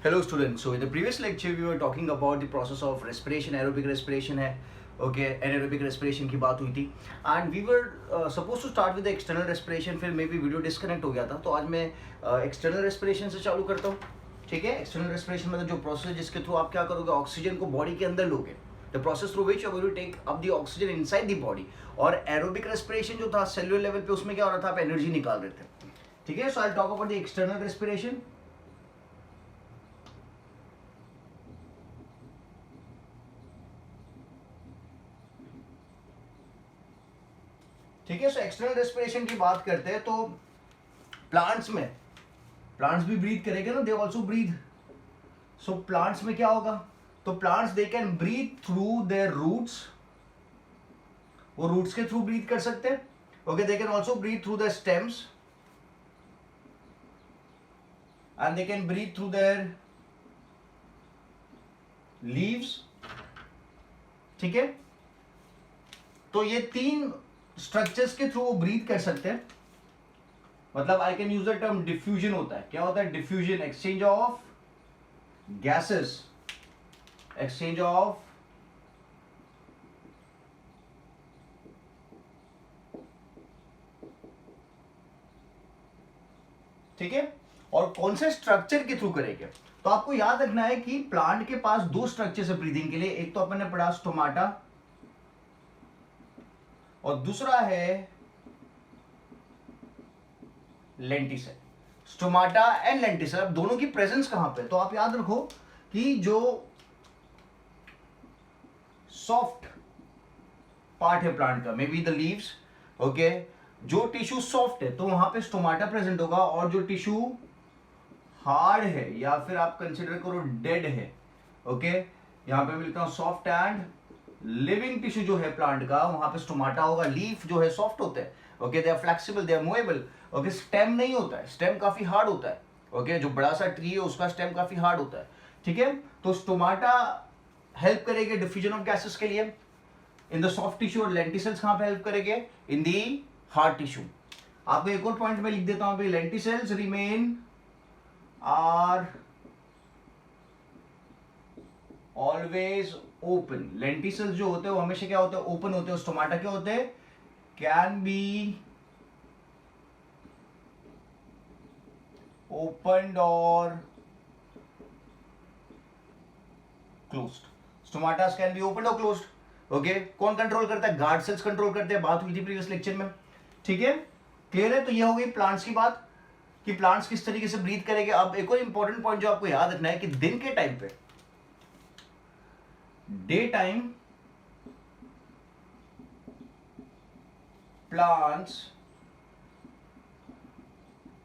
Hello students, so in the previous lecture we were talking about the process of respiration, aerobic respiration है, okay, anaerobic respiration की बात हुई थी and we were supposed to start with the external respiration, फिर maybe video disconnect हो गया था, तो आज मैं external respiration से चालू करता हूँ, ठीक है। external respiration मतलब जो process है जिसके थ्रू आप क्या करोगे, ऑक्सीजन को बॉडी के अंदर लोगे, the process through which you are going to take up the oxygen inside the body। और aerobic respiration जो था cellular level पे, उसमें क्या हो रहा था, आप एनर्जी निकाल रहे थे, ठीक है। so I'll talk about the external respiration। ठीक है, सो एक्सटर्नल रेस्पिरेशन की बात करते हैं तो प्लांट्स भी ब्रीथ करेंगे ना, they also breathe. So plants में क्या होगा, तो plants they can breathe through their roots, वो रूट्स के थ्रू ब्रीथ कर सकते हैं, okay. They can also breathe through the stems and they can breathe through their leaves, ठीक है। तो ये तीन स्ट्रक्चर्स के थ्रू वो ब्रीथ कर सकते हैं। मतलब I can use the term diffusion होता है, क्या होता है diffusion, exchange of gases, exchange of ठीक है। और कौन से स्ट्रक्चर के थ्रू करेंगे, तो आपको याद रखना है कि प्लांट के पास दो स्ट्रक्चर है ब्रीदिंग के लिए, एक तो अपन ने पढ़ा स्टोमाटा और दूसरा है लेंटिसल। स्टोमाटा एंड लेंटिसल, अब दोनों की प्रेजेंस कहां पे, तो आप याद रखो कि जो सॉफ्ट पार्ट है प्लांट का, may be the leaves, okay, जो टिश्यू सॉफ्ट है तो वहां पे स्टोमाटा प्रेजेंट होगा, और जो टिश्यू हार्ड है या फिर आप कंसिडर करो डेड है, ओके, यहां पे मिलता हूं सॉफ्ट एंड लिविंग टिश्यू जो है प्लांट का, वहां पे स्टोमाटा होगा। लीफ जो है सॉफ्ट होते हैं, okay, they are flexible, they are movable, okay. Stem नहीं होता है, स्टेम काफी हार्ड होता है, ओके। जो बड़ा सा ट्री है उसका स्टेम काफी हार्ड होता है, ठीक है। तो स्टोमाटा हेल्प करेंगे डिफ्यूजन ऑफ गैसेस के लिए इन द सॉफ्ट टिश्यू, और लेंटिसल्स कहां पे हेल्प करेंगे, इन दी हार्ड टिश्यू। आपको एक और पॉइंट में लिख देता हूं, lenticels remain are always open. Lenticels जो होते हैं वो हमेशा क्या होते हैं, ओपन होते हैं। स्टोमाटा क्या होते हैं, कैन बी ओपन्ड और क्लोज्ड। स्टोमाटास कैन बी ओपन्ड और क्लोज्ड, ओके। कौन कंट्रोल करता है, गार्ड सेल्स कंट्रोल करते हैं, बात हुई थी प्रीवियस लेक्चर में, ठीक है, क्लियर है। तो ये हो गई प्लांट्स की बात कि प्लांट्स किस तरीके से ब्रीथ करेंगे। अब एक और इंपॉर्टेंट पॉइंट जो आपको याद रखना है कि दिन के टाइम पे, day time plants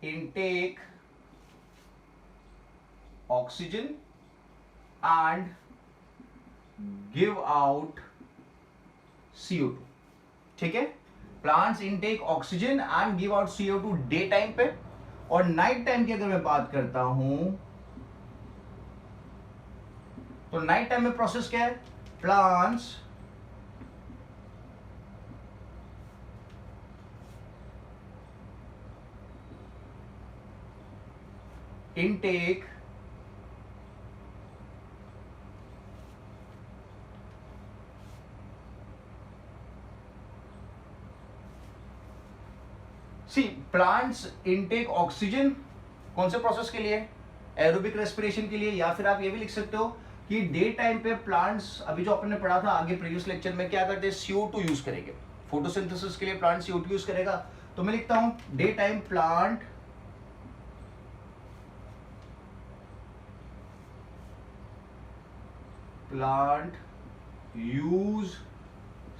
intake oxygen and give out CO2, ठीक है। Plants intake oxygen and give out CO2 day time पे, और नाइट टाइम की अगर मैं बात करता हूं तो नाइट टाइम में प्रोसेस क्या है, plants intake plants intake oxygen कौन से प्रोसेस के लिए, एरोबिक रेस्पिरेशन के लिए, या फिर आप ये भी लिख सकते हो कि डे टाइम पे प्लांट्स, अभी जो आपने पढ़ा था आगे प्रीवियस लेक्चर में, क्या करते हैं, CO2 यूज करेंगे फोटोसिंथेसिस के लिए, प्लांट CO2 यूज करेगा। तो मैं लिखता हूं day time plant use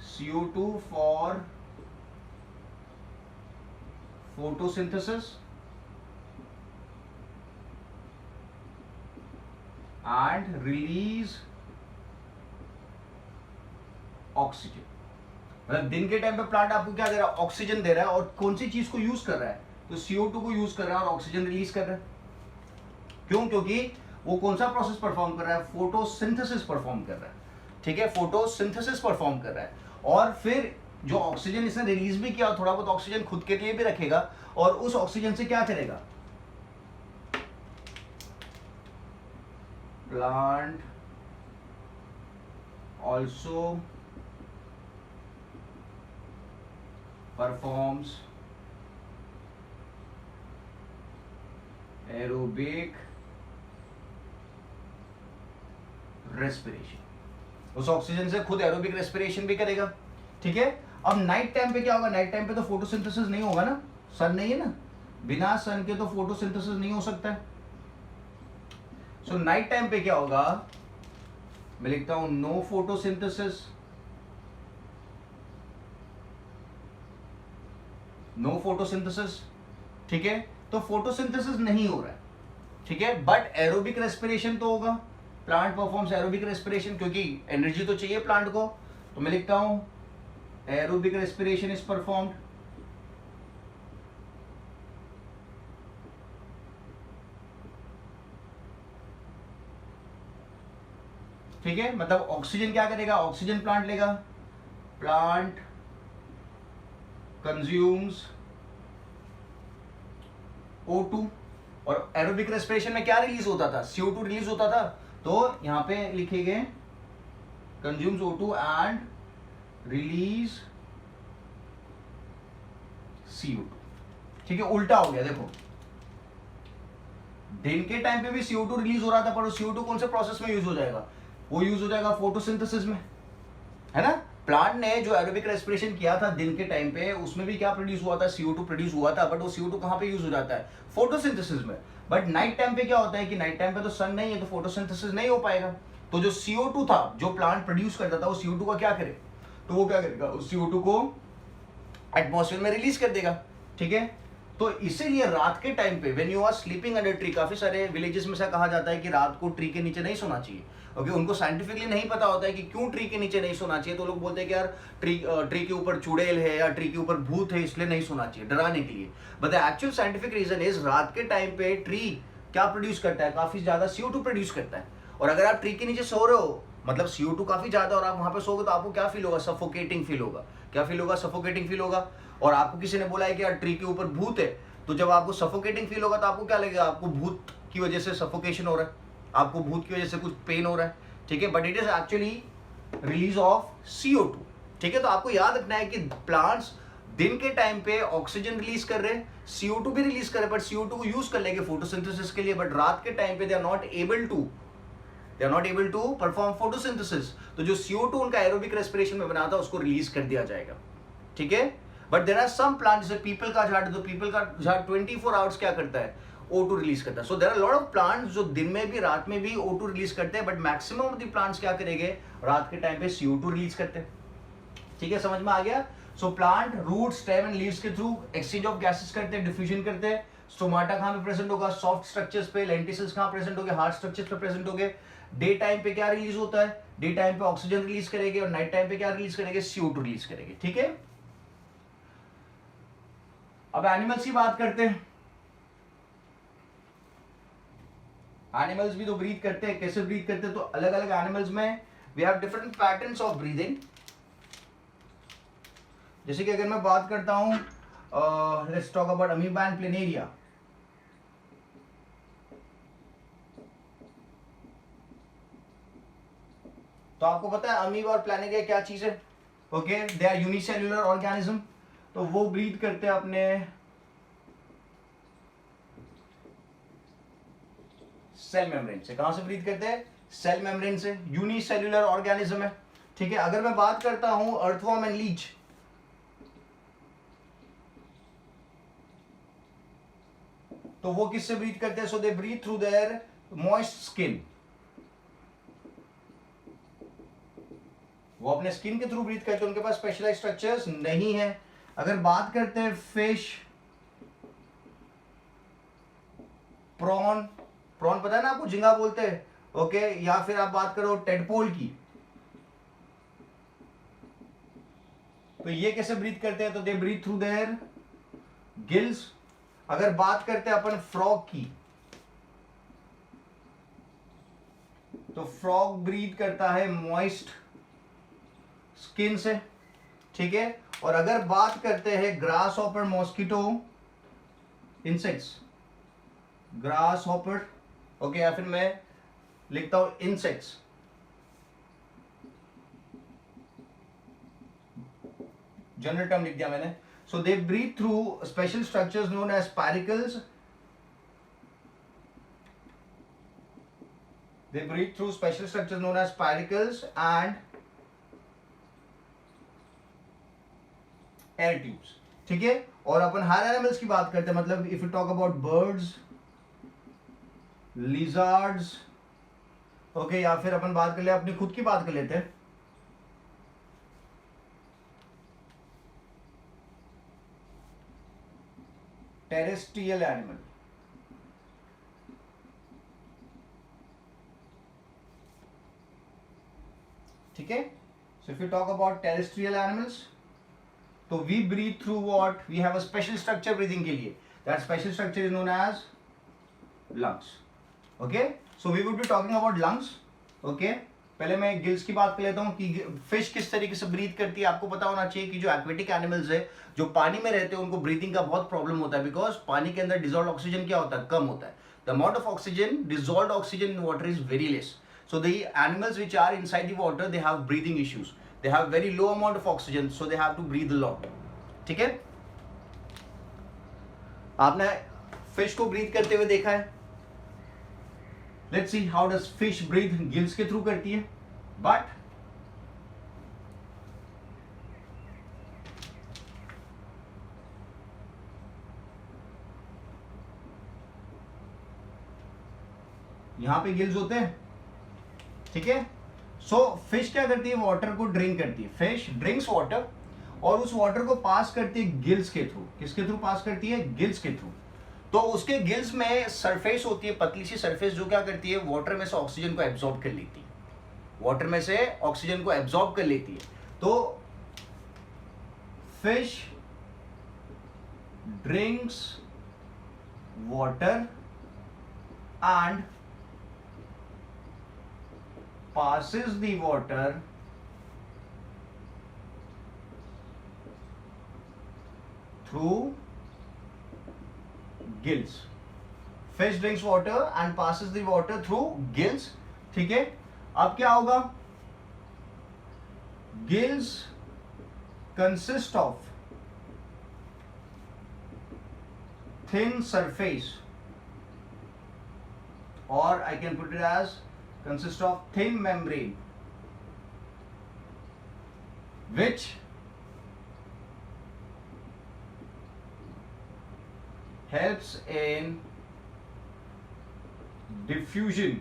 CO2 for photosynthesis and release oxygen। मतलब दिन के टाइम पे प्लांट आपको क्या दे रहा है, ऑक्सीजन दे रहा है, और कौन सी चीज को यूज कर रहा है, तो CO2 को यूज कर रहा है और ऑक्सीजन रिलीज कर रहा है। क्यों, क्योंकि वो कौन सा प्रोसेस परफॉर्म कर रहा है, फोटोसिंथेसिस परफॉर्म कर रहा है, ठीक है, फोटोसिंथेसिस परफॉर्म कर रहा है। और फिर जो ऑक्सीजन इसने रिलीज भी किया, थोड़ा बहुत ऑक्सीजन खुद के लिए भी रखेगा, और उस ऑक्सीजन से क्या करेगा, plant also performs aerobic respiration, उस ऑक्सीजन से खुद एरोबिक रेस्पिरेशन भी करेगा। ठीक है, अब नाइट टाइम पे क्या होगा? नाइट टाइम पे तो फोटोसिंथेसिस नहीं होगा ना, सन नहीं है ना, बिना सन के तो फोटोसिंथेसिस नहीं हो सकता है। सो नाइट टाइम पे क्या होगा? मैं लिखता हूं नो फोटोसिंथेसिस, नो फोटोसिंथेसिस। ठीक है, तो फोटोसिंथेसिस नहीं हो रहा है, ठीक है, बट एरोबिक रेस्पिरेशन तो होगा। प्लांट परफॉर्म्स एरोबिक रेस्पिरेशन, क्योंकि एनर्जी तो चाहिए प्लांट को, तो मैं लिखता हूं एरोबिक रेस्पिरेशन इज परफॉर्म्ड। ठीक है, मतलब ऑक्सीजन क्या करेगा? ऑक्सीजन प्लांट लेगा, प्लांट कंज्यूम्स O2, और एरोबिक रेस्पिरेशन में क्या रिलीज होता था? CO2 रिलीज होता था, तो यहां पे लिखेंगे consumes O2 and release CO2। ठीक है, उल्टा हो गया। देखो, दिन के टाइम पे भी CO2 रिलीज हो रहा था, पर CO2 कौन से प्रोसेस में यूज हो जाएगा? वो यूज हो जाएगा फोटोसिंथेसिस में, है ना। प्लांट ने जो एरोबिक रेस्पिरेशन किया था दिन के टाइम पे, उसमें भी क्या प्रोड्यूस हुआ था? CO2 प्रोड्यूस हुआ था, बट वो CO2 कहां पे यूज हो जाता है? फोटोसिंथेसिस में। बट नाइट टाइम पे क्या होता है कि नाइट टाइम पे तो सन नहीं है, तो फोटोसिंथेसिस नहीं हो पाएगा। तो जो CO2 था, जो प्लांट प्रोड्यूस करता था, वो CO2 का क्या करे? तो वो क्या करेगा? उस CO2 को एटमॉस्फेयर में रिलीज कर देगा। ठीक है, तो इसीलिए रात के टाइम पे when you are sleeping under tree, काफी सारे विलेजेस में से कहा जाता है कि रात को ट्री के नीचे नहीं सोना चाहिए। ओके, उनको साइंटिफिकली नहीं पता होता है कि क्यों ट्री के नीचे नहीं सोना चाहिए, तो लोग बोलते हैं कि यार ट्री के ऊपर चुड़ैल है या ट्री के ऊपर भूत है, इसलिए नहीं सोना चाहिए, डराने के लिए। But the actual scientific reason is रात के टाइम पे ट्री क्या प्रोड्यूस करता है? काफी ज्यादा CO2 प्रोड्यूस करता है। और अगर आप ट्री के नीचे सो रहे हो, मतलब CO2 काफी ज्यादा, और आप वहां पे सोगे, तो आपको क्या फील होगा? सफोकेटिंग फील होगा। क्या फील होगा? सफोकेटिंग फील होगा। और आपको किसी ने बोला है कि यार ट्री के ऊपर भूत है, तो जब आपको सफोकेटिंग फील होगा, तो आपको क्या लगेगा? आपको भूत की वजह से सफोकेशन हो रहा है, आपको भूत की वजह से कुछ पेन हो रहा है। ठीक है, but it is actually release of CO2। ठीक है, तो आपको याद रखना है कि प्लांट्स दिन के टाइम पे ऑक्सीजन रिलीज कर रहे हैं, CO2 भी रिलीज कर रहे हैं, बट CO2 को यूज कर लेंगे फोटोसिंथेसिस के लिए, बट रात के टाइम पे they are not able to perform photosynthesis. तो जो CO2 उनका एरोबिक रेस्पिरेशन में बना था, उसको रिलीज कर दिया जाएगा। ठीक है, but there are some plant, जैसे पीपल का झाड़, तो पीपल का झाड़ 24 आवर्स क्या करता है? O2 रिलीज करता है। So there are lot of plants जो दिन में भी रात में भी O2 रिलीज करते हैं, but maximum of the plants क्या करेंगे? रात के टाइम पे CO2 रिलीज करते हैं। ठीक है, समझ में आ गया? So plant root, stem and leaves के थ्रू एक्सचेंज ऑफ गैसेस करते हैं, डिफ्यूजन करते हैं। स्टोमाटा कहां पे प्रेजेंट होगा? सॉफ्ट स्ट्रक्चर्स पे। लेंटिसल्स कहां प्रेजेंट होंगे? हार्ड स्ट्रक्चर्स पे प्रेजेंट होंगे। डे टाइम पे क्या रिलीज होता है? डे टाइम पे ऑक्सीजन रिलीज करेंगे, और नाइट टाइम पे क्या रिलीज करेंगे? CO2 रिलीज करेंगे। ठीक है, अब एनिमल्स की बात करते हैं। एनिमल्स भी तो ब्रीथ करते हैं। कैसे ब्रीथ करते हैं? तो अलग अलग एनिमल्स में we have different patterns of breathing. जैसे कि अगर मैं बात करता हूं, let's talk about amoeba and planaria. तो आपको पता है अमीबा और प्लेनेरिया क्या चीज है? Okay, they are unicellular organism. तो वो ब्रीथ करते हैं अपने सेल मेम्ब्रेन से। कहां से ब्रीथ करते हैं? सेल मेम्ब्रेन से। यूनिसेल्युलर ऑर्गेनिज्म है। ठीक है, अगर मैं बात करता हूं अर्थवर्म एंड लीच, तो वो किससे ब्रीथ करते हैं? So they breathe through their moist skin. वो अपने स्किन के थ्रू ब्रीथ करते हैं, उनके पास स्पेशलाइज्ड स्ट्रक्चर्स नहीं है। अगर बात करते हैं फिश, प्रॉन, प्रॉन पता है ना आपको, झींगा बोलते हैं। ओके, या फिर आप बात करो टेडपोल की, तो ये कैसे ब्रीथ करते हैं? तो they breathe through their gills. अगर बात करते हैं अपन फ्रॉग की, तो फ्रॉग ब्रीथ करता है मॉइस्ट स्किन से। ठीक है, और अगर बात करते हैं grass hopper, mosquito, insects, grass hopper, okay, या फिर मैं लिखता हूं इंसेक्ट्स, जनरल टर्म लिख दिया मैंने. So they breathe through special structures known as spiracles. They breathe through special structures known as spiracles and air tubes. ठीक है. और अपन हायर एनिमल्स की बात करते हैं, मतलब if you talk about birds, lizards, okay, या फिर अपन बात कर ले, अपनी खुद की बात कर लेते हैं. Terrestrial animal. ठीक है. So if you talk about terrestrial animals, तो we breathe through what, we have a special structure breathing के लिए. That special structure is known as lungs. Okay, so we would be talking about lungs. Okay, पहले मैं gills की बात कर लेता हूँ कि फिश किस तरीके से ब्रीथ करती है. आपको पता होना चाहिए कि जो एक्वेटिक एनिमल्स है, जो पानी में रहते हैं, उनको ब्रीथिंग का बहुत प्रॉब्लम होता है, बिकॉज पानी के अंदर डिजॉल्व ऑक्सीजन क्या होता है, कम होता है. The amount of oxygen, dissolve oxygen in water is very less. So the animals which are inside the water, they have breathing issues. They have very low amount of oxygen, so they have to breathe a lot. ठीक है. आपने fish को breathe करते हुए देखा है. Let's see how does fish breathe. Gills के through करती है, but यहां पे गिल्स होते हैं. ठीक है. सो फिश क्या करती है, वाटर को ड्रिंक करती है. फिश ड्रिंक्स वाटर और उस वाटर को पास करती है गिल्स के थ्रू. किसके थ्रू पास करती है, गिल्स के थ्रू. तो उसके गिल्स में सरफेस होती है, पतली सी सरफेस, जो क्या करती है, वाटर में से ऑक्सीजन को एब्जॉर्ब कर लेती है. वाटर में से ऑक्सीजन को एब्जॉर्ब कर लेती है. तो fish drinks water and passes the water through gills. Fish drinks water and passes the water through gills. ठीक है. अब क्या होगा, gills consist of thin surface, or I can put it as consist of thin membrane, which helps in diffusion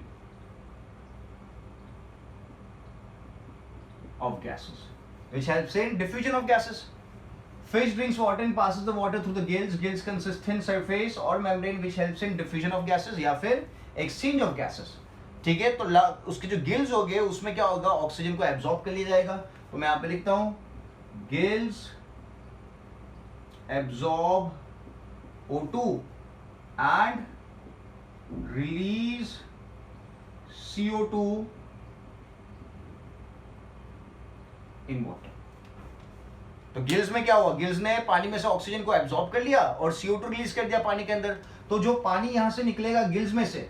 of gases. Which helps in diffusion of gases. Fish drinks water and passes the water through the gills. Gills consist thin surface or membrane which helps in diffusion of gases या फिर exchange of gases. ठीक है. तो उसके जो gills हो गए, उसमें क्या होगा, ऑक्सीजन को एब्जॉर्ब कर लिया जाएगा. तो मैं यहां पे लिखता हूं, gills absorb O2 and release CO2 in water. तो गिल्स में क्या हुआ, गिल्स ने पानी में से ऑक्सीजन को एब्जॉर्ब कर लिया और CO2 रिलीज कर दिया पानी के अंदर. तो जो पानी यहां से निकलेगा गिल्स में से,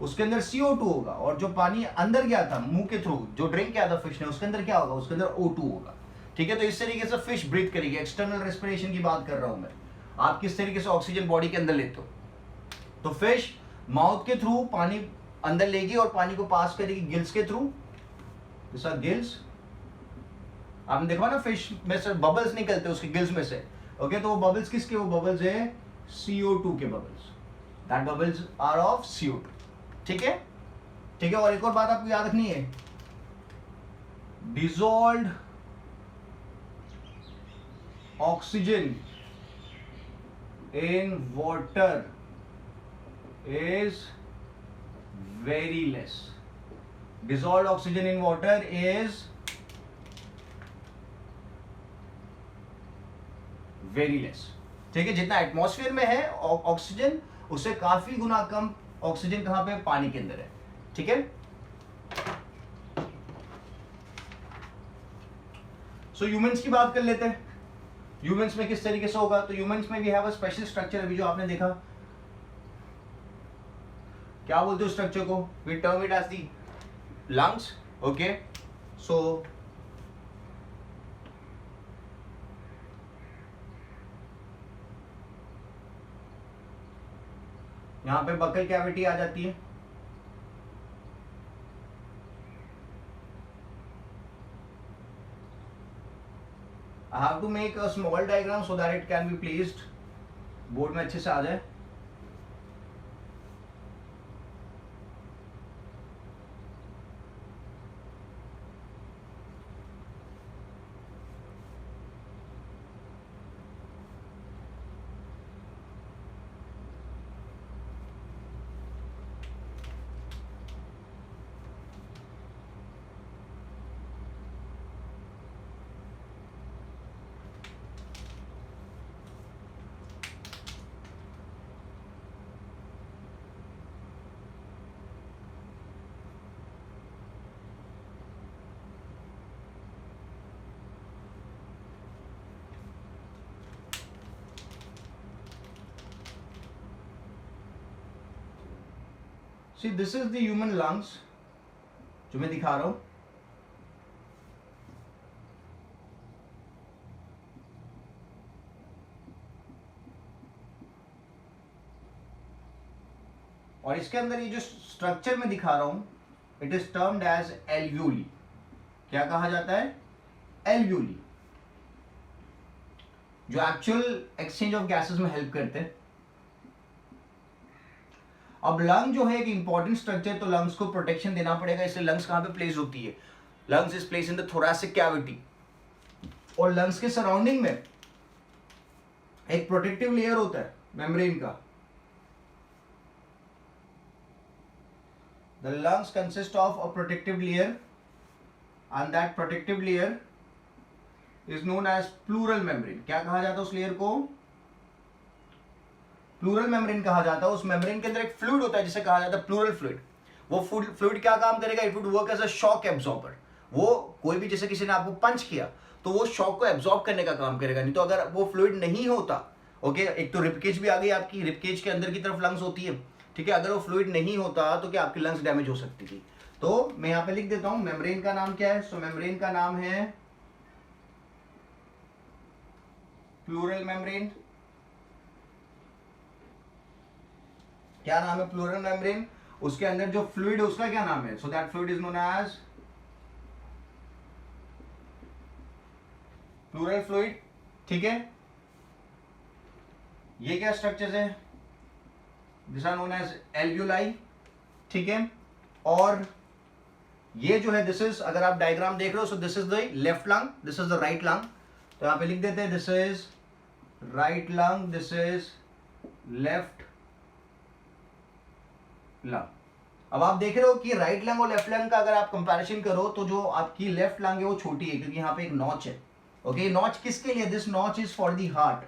उसके अंदर CO2 होगा, और जो पानी अंदर गया था मुंह के थ्रू, जो ड्रिंक किया था फिश ने, उसके अंदर क्या होगा, उसके अंदर O2 होगा. ठीक है. तो इस तरीके से फिश ब्रीथ करेगी. एक्सटर्नल रेस्पिरेशन की बात कर रहा हूं मैं. आप किस तरीके से ऑक्सीजन बॉडी के अंदर लेते हो. तो फिश माउथ के थ्रू पानी अंदर लेगी और पानी को पास करेगी गिल्स के थ्रू. जैसा गिल्स आपने देखा ना, फिश में से बबल्स निकलते हैं उसके गिल्स में से. ओके, तो वो बबल्स किसके, वो बबल्स है CO2 के bubbles. That bubbles are of CO2. ठीक है. ठीक है. और एक और बात आपको याद रखनी है, dissolved oxygen in water is very less. Dissolved oxygen in water is very less. ठीक है. जितना एटमॉस्फेयर में है ऑक्सीजन, उससे काफी गुना कम ऑक्सीजन कहां पे, पानी के अंदर है. ठीक है. सो ह्यूमंस की बात कर लेते हैं. ह्यूमंस में किस तरीके से होगा. तो ह्यूमंस में we have a special structure. अभी जो आपने देखा, क्या बोलते हो स्ट्रक्चर को? We term it as the lungs. Okay, so यहां पे बकल कैविटी आ जाती है. I have to make a small diagram so that it can be placed board में अच्छे से आ जाए. See, this is the human lungs जो मैं दिखा रहा हूं. और इसके अंदर ये जो स्ट्रक्चर मैं दिखा रहा हूं, इट इज टर्म्ड एज एल्व्यूली. क्या कहा जाता है? एल्व्यूली, जो एक्चुअल एक्सचेंज ऑफ गैसेस में हेल्प करते हैं. अब लंग जो है एक इंपॉर्टेंट स्ट्रक्चर, तो लंग्स को प्रोटेक्शन देना पड़ेगा. इसलिए लंग्स कहां पे प्लेस होती है? Lungs is place in the thoracic cavity. और लंग्स के सराउंडिंग में एक प्रोटेक्टिव लेयर होता है मेम्ब्रेन का. The lungs consist of a protective layer and that protective layer is known as pleural membrane. क्या कहा जाता है उस लेयर को? प्लूरल मेम्ब्रेन कहा जाता है. उस मेम्ब्रेन के अंदर एक फ्लूइड होता है जिसे कहा जाता है प्लूरल फ्लूइड. वो फ्लूइड क्या काम करेगा? It would work as a shock absorber. वो कोई भी, जैसे किसी ने आपको पंच किया तो वो शॉक को एब्जॉर्ब करने का काम करेगा. नहीं तो अगर वो फ्लूइड नहीं होता, ओके, एक तो रिबकेज भी आ गई आपकी, रिबकेज के अंदर की तरफ लंग्स होती है, ठीक है. अगर वो फ्लूइड नहीं होता तो क्या आपकी लंग्स डैमेज हो सकती थी. तो मैं यहां पे लिख देता हूं मेम्ब्रेन का नाम क्या है. सो मेम्ब्रेन का नाम है प्लूरल मेम्ब्रेन. क्या नाम है? Pleural membrane. उसके अंदर जो फ्लूइड है उसका क्या नाम है? So that fluid is known as pleural fluid. ठीक है. ये क्या स्ट्रक्चर्स है? This are known as alveoli. ठीक है. और ये जो है, दिस इज, अगर आप डायग्राम देख रहे हो, so this is the left lung, this is the right lung. तो यहां पे लिख देते हैं this is right lung, this is left lung. अब आप देख रहे हो कि राइट लंग और लेफ्ट लंग का अगर आप कंपैरिजन करो तो जो आपकी लेफ्ट लंग है वो छोटी है, क्योंकि यहाँ पे एक नॉच है. ओके, नॉच किसके लिए? This notch is for the heart.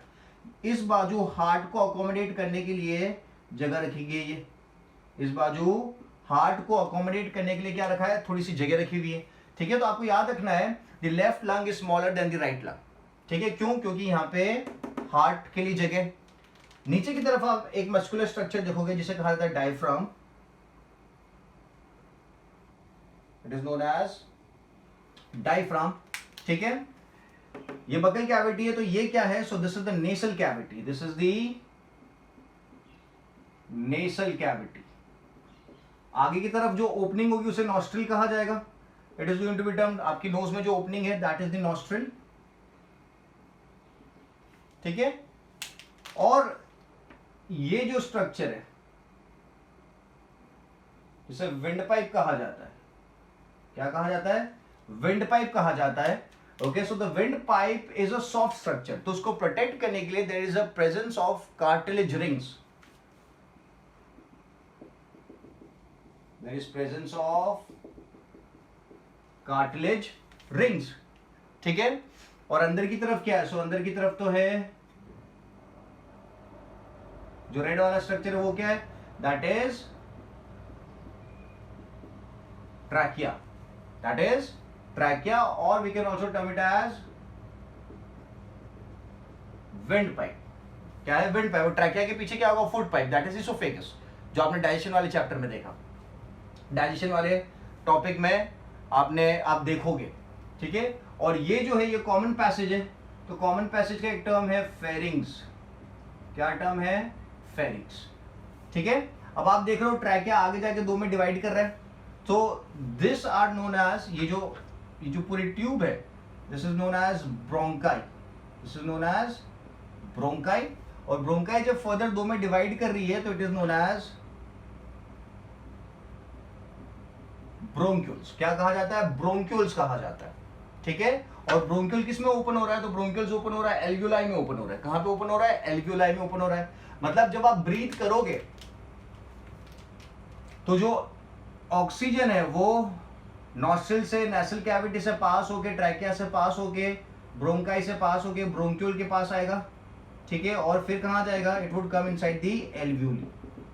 इस बाजू हार्ट को अकोमोडेट करने के लिए जगह रखी गई है. इस बाजू हार्ट को अकोमोडेट करने के लिए क्या रखा है? थोड़ी सी जगह रखी हुई है. ठीक है. तो आपको याद रखना है the left lung is smaller than the right lung. ठीक है. क्यों? क्योंकि यहाँ पे हार्ट के लिए जगह. नीचे की तरफ आप एक मस्कुलर स्ट्रक्चर देखोगे जिसे कहा जाता है diaphragm. It is known as diaphragm. ठीक है. ये बकल कैविटी है. तो ये क्या है? So this is the nasal cavity. This is the nasal cavity. आगे की तरफ जो ओपनिंग होगी उसे नॉस्ट्रिल कहा जाएगा. It is going to be termed, आपकी नोज में जो ओपनिंग है दैट इज द नॉस्ट्रिल. ठीक है. और ये जो स्ट्रक्चर है इसे विंड पाइप कहा जाता है. क्या कहा जाता है? विंड पाइप कहा जाता है. Okay, so the wind pipe is a soft structure. तो उसको प्रोटेक्ट करने के लिए there is a presence of cartilage rings. There is presence of cartilage rings. ठीक है. और अंदर की तरफ क्या है? सो अंदर की तरफ तो है जो रेड वाला स्ट्रक्चर है वो क्या है? That is trachea. That is trachea, और we can also term it as windpipe. क्या है? Windpipe. ट्रैकिया के पीछे क्या होगा? Food pipe. That is oesophagus. जो आपने डाइजेशन वाले चैप्टर में देखा, डाइजेशन वाले टॉपिक में आप देखोगे, ठीक है। और ये जो है ये कॉमन पैसेज है, तो कॉमन पैसेज का एक टर्म है फेरिंग्स। क्या टर्म है? फेरिंग्स, ठीक है। अब आप देख रहे हो ट्रैकिया आगे जाके दो में डिवाइड कर रहा है, तो दिस आर नोन एज, ये जो पूरी ट्यूब है, this is known as bronchi, this is known as bronchi. और ब्रोंकाई जब फर्दर दो में डिवाइड कर रही है तो it is known as bronchioles. क्या कहा जाता है? ब्रोंक्यूल्स कहा जाता है, ठीक है। और ब्रोंक्यूल किस में ओपन हो रहा है? तो ब्रोंक्यूल्स ओपन हो रहा है एल्वियोलाई में ओपन हो रहा है। कहां पे ओपन हो रहा है? एल्वियोलाई में ओपन हो रहा है। मतलब जब आप ब्रीथ करोगे तो जो ऑक्सीजन है वो नॉस्ट्रिल से, नेसल कैविटी से पास होके, ट्रैकिया से पास होके, ब्रोंकाई से पास होके ब्रोंक्यूल के पास आएगा, ठीक है। और फिर कहां जाएगा? It would come inside the alveoli.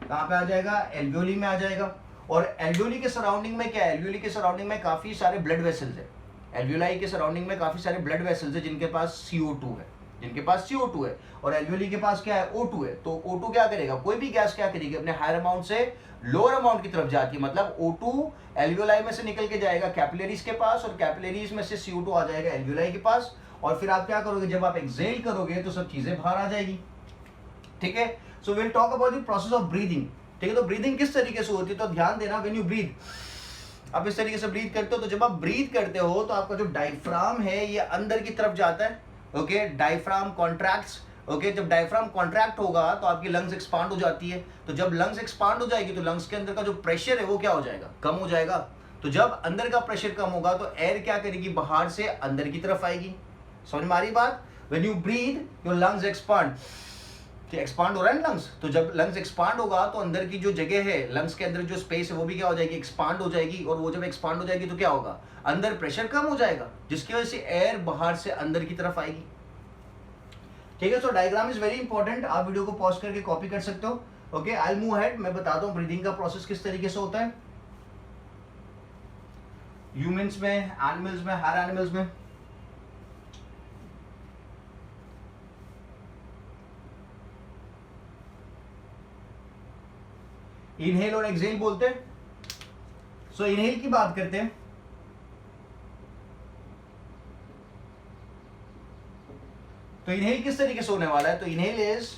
कहां पे आ जाएगा? एल्वियोली में आ जाएगा। और एल्वियोली के सराउंडिंग में क्या है? एल्वियोली के सराउंडिंग में काफी सारे ब्लड वेसल्स है। एल्वियोलाई के सराउंडिंग में काफी सारे ब्लड वेसल्स है जिनके पास CO2 है, जिनके पास CO2 है। और एल्वियोली के पास क्या है? O2 है। तो O2 क्या करेगा? कोई भी गैस क्या करेगी? अपने हायर अमाउंट से लोअर अमाउंट की तरफ जाती है। मतलब O2 एल्वियोलाई में से निकल के जाएगा कैपिलरीज के पास, और कैपिलरीज में से CO2 आ जाएगा एल्वियोलाई के पास। और फिर आप क्या करोगे? जब आप एक्सहेल करोगे तो सब चीजें बाहर आ जाएगी, ठीक है। So will talk about the process of breathing, ठीक है। तो ब्रीदिंग किस तरीके से होती है? तो ध्यान देना, व्हेन यू ब्रीथ, आप इस तरीके से ब्रीथ करते हो, तो जब आप ब्रीथ करते हो तो आपका जो डायफ्राम है ये अंदर की तरफ जाता है, ओके। Diaphragm contracts, okay. जब डायफ्राम कॉन्ट्रैक्ट होगा तो आपकी लंग्स एक्सपांड हो जाती है। तो जब लंग्स एक्सपांड हो जाएगी तो लंग्स के अंदर का जो प्रेशर है वो क्या हो जाएगा? कम हो जाएगा। तो जब अंदर का प्रेशर कम होगा तो एयर क्या करेगी? बाहर से अंदर की तरफ आएगी। समझ में आ रही बात? When you breathe your lungs expand, expand हो रहा है ना लंग्स, तो जब लंग्स एक्सपांड होगा तो अंदर की जो जगह है, लंग्स के अंदर जो स्पेस है वो भी क्या हो जाएगी? एक्सपांड हो जाएगी। और वो जब एक्सपांड हो जाएगी तो क्या होगा? अंदर प्रेशर कम हो जाएगा, जिसकी वजह से एयर बाहर से अंदर की तरफ आएगी, ठीक है। सो डायग्राम इज वेरी इंपॉर्टेंट। आप वीडियो को पॉज करके कॉपी कर सकते हो, okay. I will move ahead. मैं बताता हूं ब्रीदिंग का प्रोसेस किस तरीके से होता है ह्यूमंस में, एनिमल्स में, हायर एनिमल्स में। इनहेल और एक्सहेल बोलते हैं। सो इनहेल की बात करते हैं। तो इनहेल किस तरीके से होने वाला है? तो इनहेल इज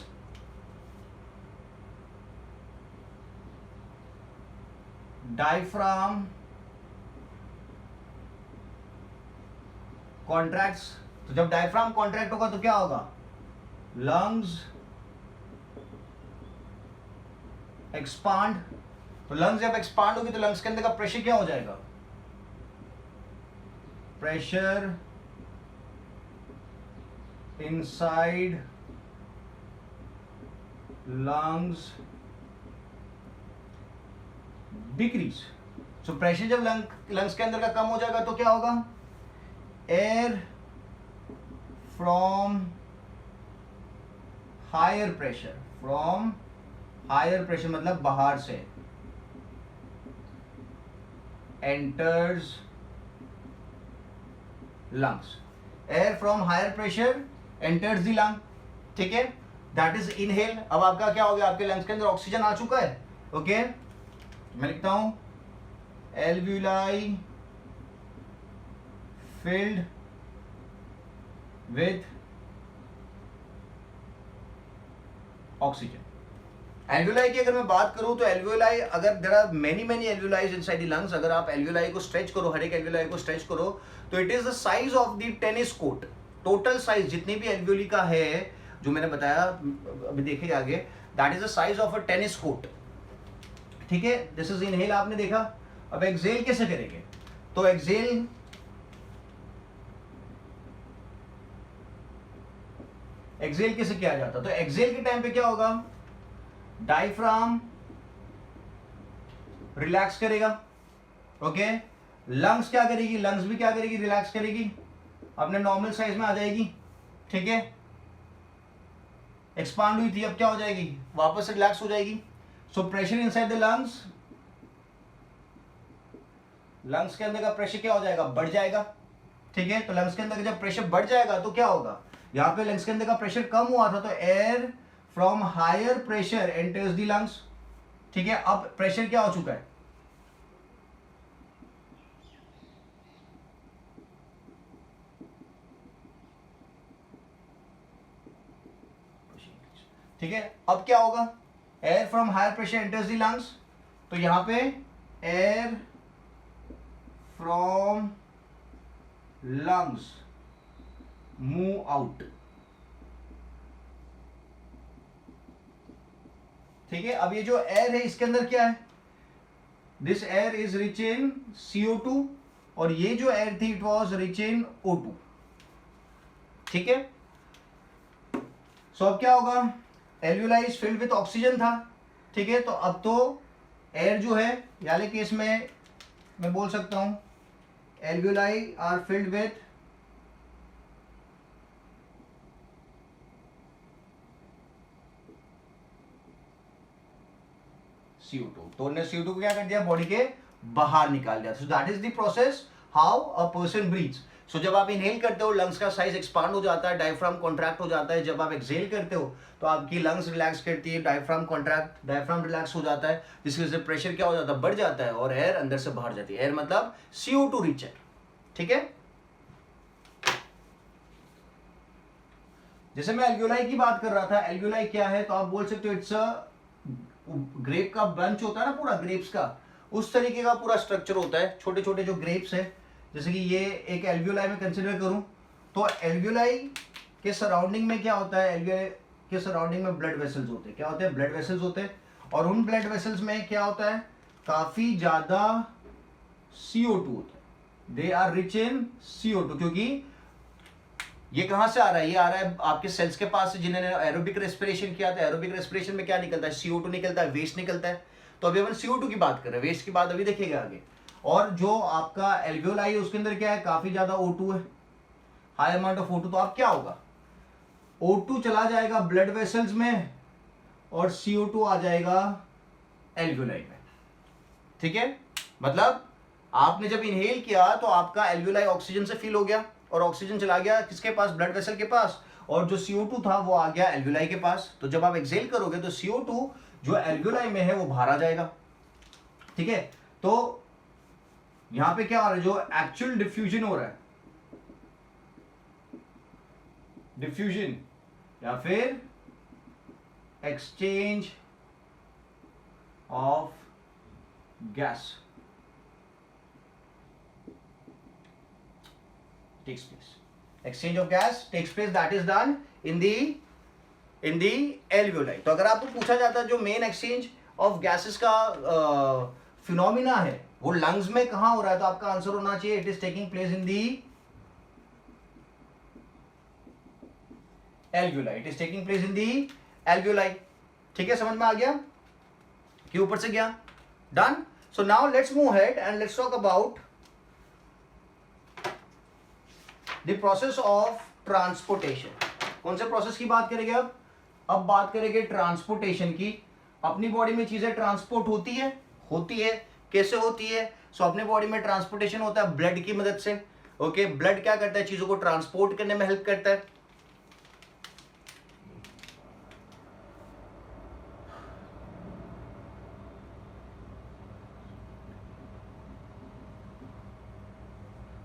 डायफ्राम कॉन्ट्रैक्ट्स। तो जब डायफ्राम कॉन्ट्रैक्ट होगा तो क्या होगा? Lungs expand. तो लंग्स जब एक्सपांड होगी तो लंग्स के अंदर का प्रेशर क्या हो जाएगा? Pressure inside lungs decrease. So pressure जब लंग्स के अंदर का कम हो जाएगा तो क्या होगा? Air from higher pressure, from higher pressure मतलब बाहर से, enters lungs. Air from higher pressure enters the lung, ठीक है। That is inhale. अब आपका क्या हो गया? आपके लंग्स के अंदर ऑक्सीजन आ चुका है, ओके। मैं लिखता हूं alveoli filled with oxygen. Alveoli की अगर मैं बात करूं तो एल्वियोलाई, अगर there are many alveolis inside the lungs, अगर आप एल्वियोलाई को स्ट्रेच करो, हर एक एल्वियोलाई को स्ट्रेच करो, तो it is the size of the tennis court. Total size जितनी भी एल्वियोली का है, जो मैंने बताया, अभी देखिए आगे, that is the size of a tennis court, ठीक है। दिस इज इनहेल, आपने देखा। अब एक्सहेल कैसे करेंगे? तो एक्सहेल कैसे किया जाता? तो एक्सहेल के टाइम पे क्या होगा? डायफ्राम रिलैक्स करेगा, ओके। लंग्स क्या करेगी? लंग्स भी क्या करेगी? रिलैक्स करेगी, अपने नॉर्मल साइज में आ जाएगी, ठीक है। एक्सपांड हुई थी, अब क्या हो जाएगी? वापस रिलैक्स हो जाएगी। So pressure inside the lungs, lungs के अंदर का प्रेशर क्या हो जाएगा? बढ़ जाएगा, ठीक है। तो लंग्स के अंदर जब प्रेशर बढ़ जाएगा तो क्या होगा? यहां पे लंग्स के अंदर का प्रेशर कम हुआ था तो air from higher pressure enters the lungs, ठीक है, अब प्रेशर क्या हो चुका है, ठीक है। अब क्या होगा, air from higher pressure enters the lungs, तो यहां पे air from lungs move out, ठीक है। अब ये जो एयर है इसके अंदर क्या है, this air is rich in CO2 और ये जो एयर थी it was rich in O2, ठीक है। सो अब क्या होगा, alveoli is filled with oxygen था, ठीक है। तो अब तो एयर जो है वाले केस में मैं बोल सकता हूं alveoli are filled with CO2, तो उन्होंने CO2 को क्या कर दिया, बॉडी के बाहर निकाल दिया। So that is the process how a person breathes. So जब आप इनहेल करते हो लंग्स का साइज एक्सपांड हो जाता है, डायफ्राम कॉन्ट्रैक्ट हो जाता है। जब आप एक्सहेल करते हो तो आपकी लंग्स रिलैक्स करती है, डायफ्राम रिलैक्स हो जाता है, जिसकी वजह से प्रेशर क्या हो जाता है, बढ़ जाता है और एयर अंदर से बाहर जाती है। एयर मतलब CO2 रिच है, ठीक है। जैसे मैं एल्वियोलाई की बात कर रहा था, एल्वियोलाई क्या है, तो आप बोल सकते हो इट्स अ ग्रेप का बंच होता है ना, पूरा ग्रेप्स का उस तरीके का पूरा स्ट्रक्चर होता है। छोटे छोटे जो ग्रेप्स है, जैसे कि ये एक एल्वियोलाई में कंसिडर करूं तो एल्वियोलाई के सराउंडिंग में क्या होता है, एल्वियोलाई के सराउंडिंग में ब्लड वेसल्स होते हैं। क्या होते हैं, ब्लड वेसल्स होते हैं। और उन ब्लड वेसल्स में क्या होता है, काफी ज्यादा CO2 होता है, they are rich in CO2, क्योंकि ये कहां से आ रहा है, ये आ रहा है आपके सेल्स के पास से, जिन्होंने एरोबिक रेस्पिरेशन किया था। एरोबिक रेस्पिरेशन में क्या निकलता है, CO2 निकलता है, वेस्ट निकलता है। तो अभी अपन CO2 की बात कर रहे हैं, वेस्ट की बात अभी देखेगा आगे। और जो आपका एल्वियोलाई है उसके अंदर क्या है, काफी ज्यादा O2 है, हाई अमाउंट ऑफ O2। तो अब क्या होगा, O2 चला जाएगा ब्लड वेसल्स में और CO2 आ जाएगा एल्वियोलाई में, ठीक है। मतलब आपने जब इनहेल किया तो आपका एल्वियोलाई ऑक्सीजन से फिल हो गया और ऑक्सीजन चला गया किसके पास, ब्लड वेसल के पास, और जो CO2 था वो आ गया एल्वियोलाई के पास। तो जब आप एक्सहेल करोगे तो CO2 जो एल्वियोलाई में है वो बाहर आ जाएगा, ठीक है। तो यहां पे क्या हो रहा है, जो एक्चुअल डिफ्यूजन हो रहा है, डिफ्यूजन या फिर exchange of gas takes place. Exchange of gas takes place, that is done in the alveoli. तो अगर आपको पूछा जाता है जो मेन एक्सचेंज ऑफ गैसेस का फिनोमिना है वो लंग्स में कहां हो रहा है, तो आपका आंसर होना चाहिए it is taking place in the alveoli. It is taking place in the alveoli. ठीक है, समझ में आ गया कि ऊपर से गया, done. So now let's move ahead and let's talk about the process of transportation. कौन से प्रोसेस की बात करेंगे अब बात करेंगे ट्रांसपोर्टेशन की। अपनी बॉडी में चीजें ट्रांसपोर्ट होती है, कैसे होती है। सो अपने बॉडी में ट्रांसपोर्टेशन होता है ब्लड की मदद से, ओके। ब्लड क्या करता है, चीजों को ट्रांसपोर्ट करने में हेल्प करता है।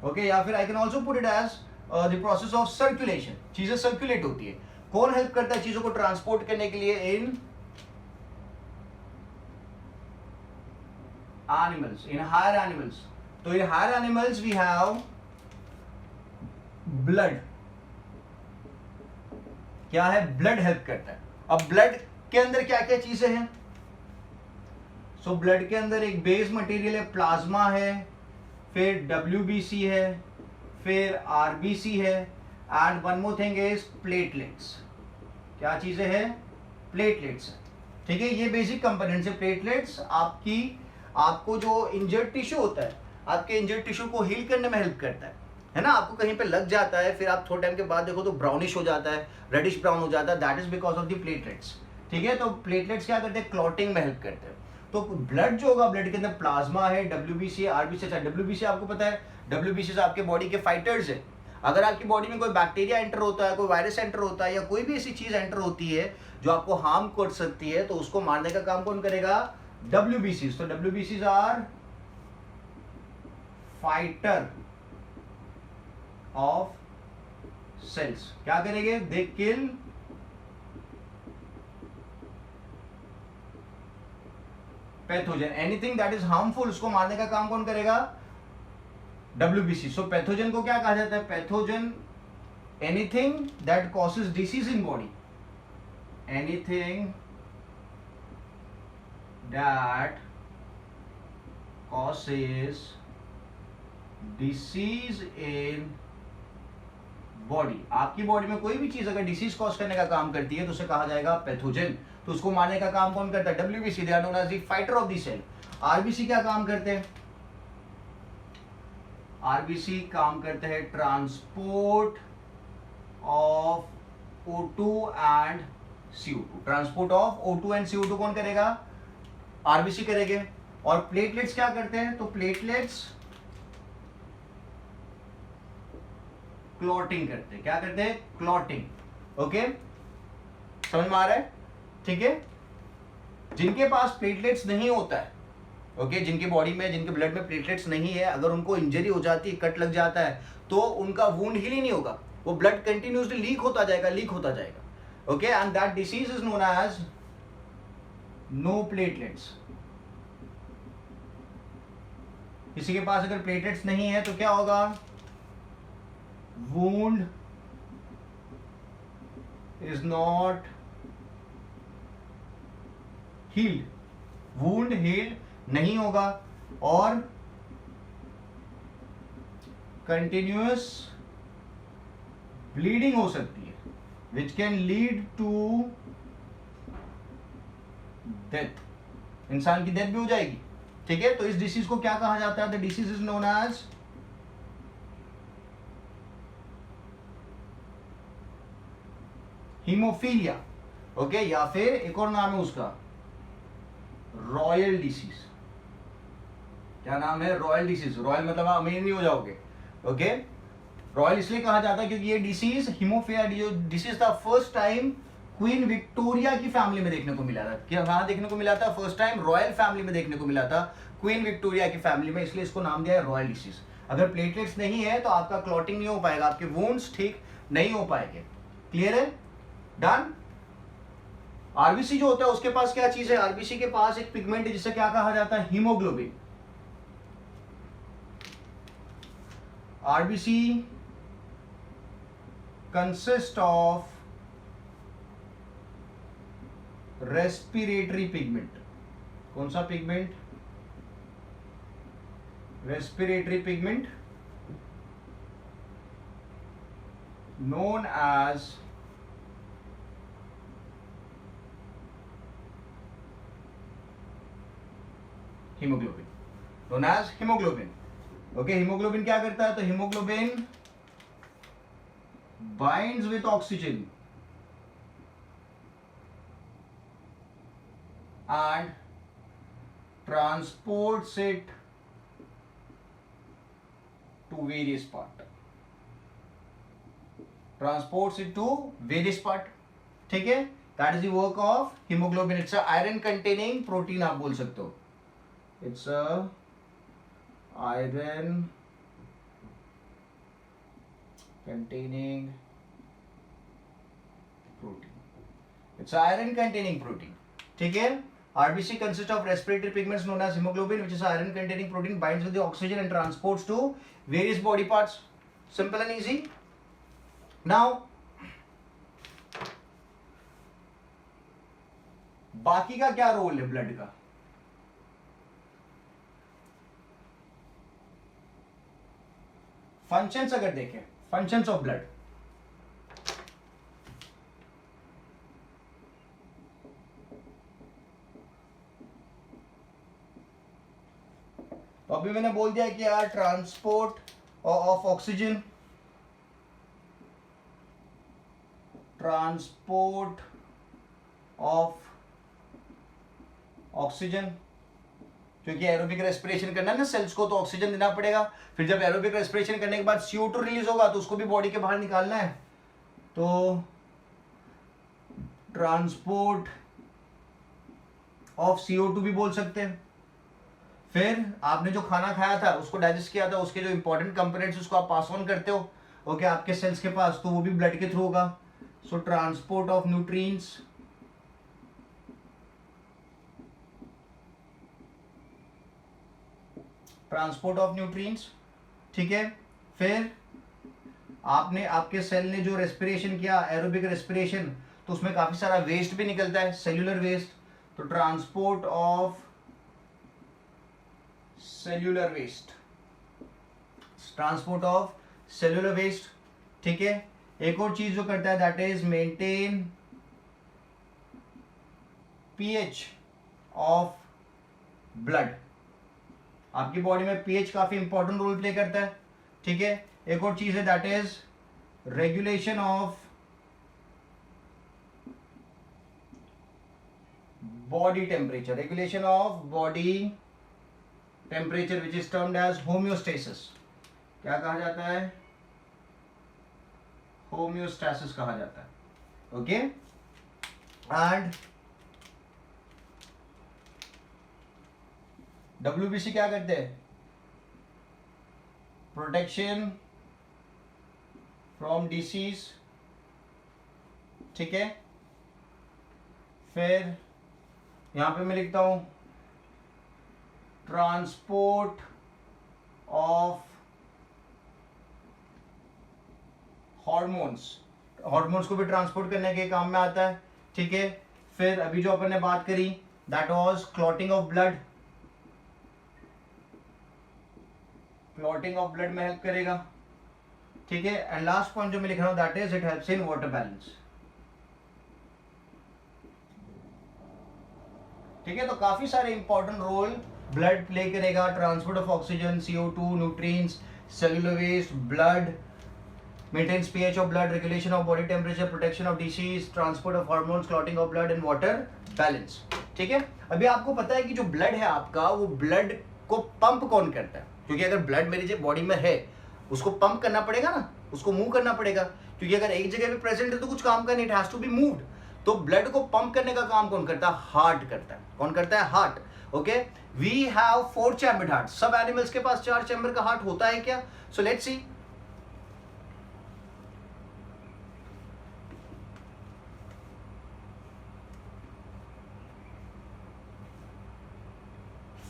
ओके, या फिर I can also put it as the process of circulation. चीजें सर्कुलेट होती है, कौन हेल्प करता है चीजों को ट्रांसपोर्ट करने के लिए, in animals, in higher animals. तो in higher animals we have blood. क्या है, ब्लड हेल्प करता है। अब ब्लड के अंदर क्या क्या चीजें हैं, सो ब्लड के अंदर एक बेस मटेरियल है, प्लाज्मा है, फिर WBC है, फिर RBC है, and one more thing is platelets. क्या चीजें हैं, प्लेटलेट्स है, ठीक है। ये बेसिक कंपोनेंट्स है प्लेटलेट्स। आपको जो इंजर्ड टिश्यू होता है, आपके इंजर्ड टिश्यू को हील करने में हेल्प करता है ना। आपको कहीं पे लग जाता है, फिर आप थोड़े टाइम के बाद देखो तो ब्राउनिश हो जाता है, रेडिश ब्राउन हो जाता है, that is because of the platelets, ठीक है। तो प्लेटलेट्स क्या करते हैं, क्लॉटिंग में हेल्प करते हैं। तो ब्लड जो होगा, ब्लड के अंदर प्लाज्मा है, WBC है, RBC है। WBC आपको पता है, WBC से आपके बॉडी के फाइटर्स है। अगर आपकी बॉडी में कोई बैक्टीरिया एंटर होता है, कोई वायरस एंटर होता है, या कोई भी ऐसी चीज एंटर होती है जो आपको हार्म कर सकती है, तो उसको मारने का काम कौन करेगा, WBCs, तो WBCs are fighter of cells. क्या करेंगे? They kill pathogen, anything that is harmful, उसको मारने का काम कौन करेगा? WBC। सो पैथोजन को क्या कहा जाता है? Pathogen anything that causes disease in body, anything that causes disease in body. आपकी बॉडी में कोई भी चीज अगर डिसीज कॉज करने का काम करती है तो उसे कहा जाएगा पैथोजन। तो उसको मारने का काम कौन करता है? WBC, they are known as the fighter of the cell. RBC क्या काम करते हैं? RBC काम करते हैं transport of O2 and CO2। Transport of O2 and CO2 कौन करेगा? RBC करेंगे। और प्लेटलेट्स क्या करते हैं? तो प्लेटलेट्स क्लॉटिंग करते हैं। क्या करते हैं? क्लॉटिंग। ओके, समझ में आ रहा है? ठीक है। जिनके पास प्लेटलेट्स नहीं होता है, ओके, जिनकी बॉडी में, जिनके ब्लड में प्लेटलेट्स नहीं है, अगर उनको इंजरी हो जाती है, कट लग जाता है, तो उनका वुंड हील ही नहीं होगा, वो ब्लड कंटिन्यूसली लीक होता जाएगा। Okay, and that disease is known as no platelets. किसी के पास अगर प्लेटलेट्स नहीं है तो क्या होगा? wound is not healed, wound healed नहीं होगा, और continuous bleeding हो सकती है, which can lead to death, इंसान की डेथ भी हो जाएगी। ठीक है, तो इस डिसीज को क्या कहा जाता है? The disease is known as haemophilia. Okay, या फिर एक और नाम है उसका, रॉयल डिसीज। क्या नाम है? Royal disease. रॉयल मतलब आप अमीर नहीं हो जाओगे। ओके, रॉयल इसलिए कहा जाता है क्योंकि ये डिसीज, हीमोफीलिया डिसीज था, फर्स्ट टाइम क्वीन विक्टोरिया की फैमिली में देखने को मिला था। क्या कहां देखने को मिला था? फर्स्ट टाइम रॉयल फैमिली में देखने को मिला था, क्वीन विक्टोरिया की फैमिली में, इसलिए इसको नाम दिया है रॉयल डिसीज। अगर प्लेटलेट्स नहीं है तो आपका क्लॉटिंग नहीं हो पाएगा, आपके वुंड्स ठीक नहीं हो पाएंगे। क्लियर है? डन। आरबीसी जो होता है उसके पास क्या चीज है? आरबीसी के पास एक पिगमेंट है जिसे क्या कहा जाता है? Haemoglobin. RBC consist of respiratory pigment. कौन सा pigment? Respiratory pigment known as hemoglobin, known as hemoglobin. Okay, hemoglobin क्या करता है? तो hemoglobin binds with oxygen and transports it to various part. Transports it to various part. ठीक है, that is the work of hemoglobin. It's a iron containing protein आप बोल सकते हो. It's a iron containing protein. It's a iron containing protein. ठीक है. RBC consists of respiratory pigments known as hemoglobin, which is an iron containing protein, binds with the oxygen and transports to various body parts. Simple and easy. Now, बाकी का क्या role है blood का? Functions अगर देखें, functions of blood, तो अभी मैंने बोल दिया कि यार transport of oxygen, transport of oxygen, क्योंकि एरोबिक रेस्पिरेशन करना है ना सेल्स को, तो ऑक्सीजन देना पड़ेगा। फिर जब एरोबिक रेस्पिरेशन करने के बाद CO2 रिलीज होगा तो उसको भी बॉडी के बाहर निकालना है, तो ट्रांसपोर्ट ऑफ CO2 भी बोल सकते हैं। फिर आपने जो खाना खाया था उसको डाइजेस्ट किया था, उसके जो इंपॉर्टेंट कंपोनेंट्स उसको आप पास ऑन करते हो ओके आपके सेल्स के पास, तो वो भी ब्लड के थ्रू होगा। सो transport of nutrients, transport of nutrients, ठीक है। फिर आपने आपके सेल ने जो रेस्पिरेशन किया एरोबिक रेस्पिरेशन, तो उसमें काफी सारा वेस्ट भी निकलता है, सेल्यूलर वेस्ट, तो transport of cellular waste, transport of cellular waste, ठीक है। एक और चीज जो करता है that is maintain pH of blood. आपकी बॉडी में पीएच काफी इंपॉर्टेंट रोल प्ले करता है, ठीक है। एक और चीज है that is regulation of body temperature, regulation of body temperature which is termed as homeostasis. क्या कहा जाता है? होम्योस्टेसिस कहा जाता है, ओके। एंड WBC क्या करते हैं? प्रोटेक्शन फ्रॉम डिसीज, ठीक है। फिर यहां पे मैं लिखता हूं ट्रांसपोर्ट ऑफ हॉर्मोन्स, हॉर्मोन्स को भी ट्रांसपोर्ट करने के काम में आता है, ठीक है। फिर अभी जो अपन ने बात करी that was clotting of blood, clotting of blood में हेल्प करेगा, ठीक है। एंड लास्ट पॉइंट जो मैं लिख रहा हूं that is it helps in water balance, ठीक है। तो काफी सारे इंपॉर्टेंट रोल ब्लड प्ले करेगा, transport of oxygen, CO2, nutrients, cellular waste, blood, maintains pH of blood, regulation of body temperature, protection of disease, transport of hormones, clotting of blood and water balance, ठीक है। अभी आपको पता है कि जो blood है आपका, वो ब्लड को पंप कौन करता है? क्योंकि अगर ब्लड मेरी बॉडी में है उसको पंप करना पड़ेगा ना, उसको मूव करना पड़ेगा, क्योंकि अगर एक जगह पे प्रेजेंट है तो कुछ काम का नहीं, it has to be moved. तो ब्लड को पंप करने का काम कौन करता है? हार्ट करता है। कौन करता है? Heart, okay. We have 4 chambered heart. सब एनिमल्स के पास 4 चैम्बर का हार्ट होता है क्या? So let's see.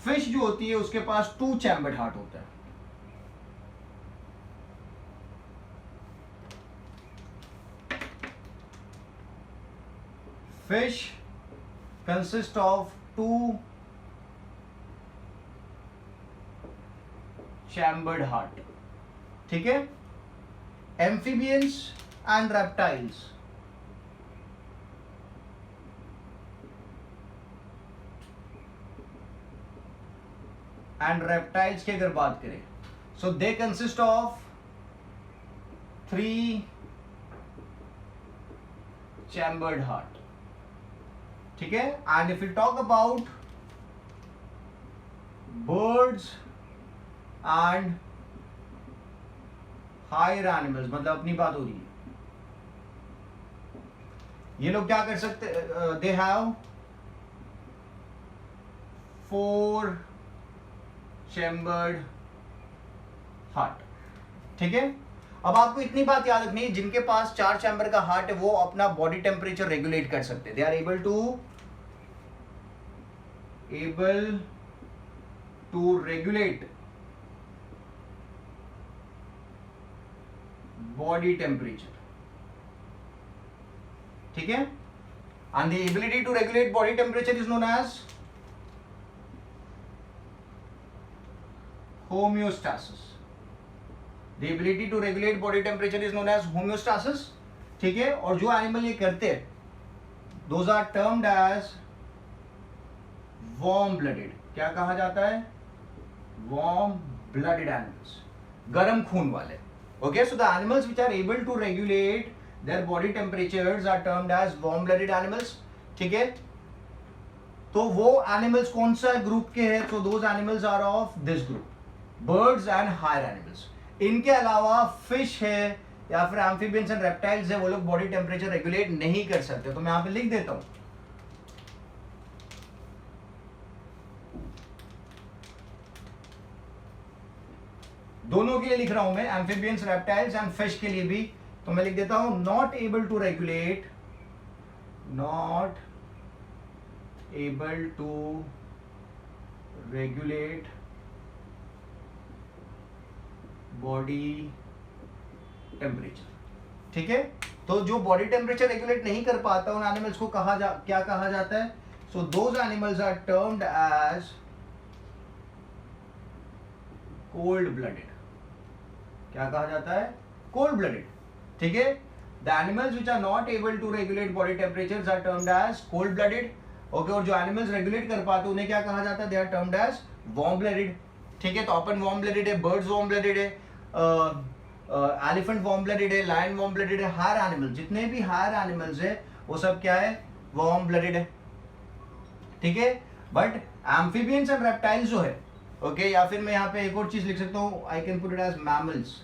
फिश जो होती है उसके पास 2 चैम्बर्ड हार्ट होता है। Fish consist of 2 chambered heart, ठीक है। एम्फीबियंस एंड रेप्टाइल्स, की अगर बात करें, so they consist of 3 chambered heart, ठीक है। And if you talk about birds and higher animals, मतलब अपनी बात हो रही है, ये लोग क्या कर सकते? दे हैव 4 चैम्बर्ड हार्ट, ठीक है। अब आपको इतनी बात याद रखनी है, जिनके पास 4 चैम्बर का हार्ट है वो अपना बॉडी टेम्परेचर रेगुलेट कर सकते हैं। They are able to regulate body temperature, ठीक है। And the ability to regulate body temperature is known as homeostasis. The ability to regulate body temperature is known as homeostasis, ठीक है। और जो animal ये करते हैं those are termed as warm blooded। क्या कहा जाता है? warm blooded animals, गर्म खून वाले, okay। So the animals which are able to regulate their body temperatures are termed as warm blooded animals, ठीक है। तो वो एनिमल्स कौन सा ग्रुप के हैं? So those animals are of this group, birds and higher animals. इनके अलावा फिश है या फिर एम्फीबियंस एंड रेप्टाइल्स है, वो लोग बॉडी टेम्परेचर रेगुलेट नहीं कर सकते। तो मैं यहां पे लिख देता हूं दोनों के लिए लिख रहा हूं मैं, एम्फीबियंस, रेप्टाइल्स एंड फिश के लिए भी। तो मैं लिख देता हूं not able to regulate, not able to regulate body temperature. ठीक है, तो जो बॉडी टेम्परेचर रेगुलेट नहीं कर पाता उन एनिमल्स को क्या कहा जाता है? So those animals are termed as cold blooded. क्या कहा जाता है? Cold blooded. ठीक है, the animals which are not able to regulate body temperatures are termed as cold blooded. Okay, और जो एनिमल्स रेगुलेट कर पाते उन्हें क्या कहा जाता है? They are termed as warm blooded. ठीक है, तो अपन वार्म ब्लडेड है, बर्ड्स वार्म ब्लडेड है, एलिफेंट वार्म ब्लडेड है, लायन वार्म ब्लडेड है। हायर एनिमल, जितने भी हायर एनिमल्स है वो सब क्या है? वार्म ब्लडेड है। ठीक है, बट एम्फीबियंस एंड रेप्टाइल्स जो है, ओके, या फिर मैं यहाँ पे एक और चीज लिख सकता हूँ, I can put it as mammals.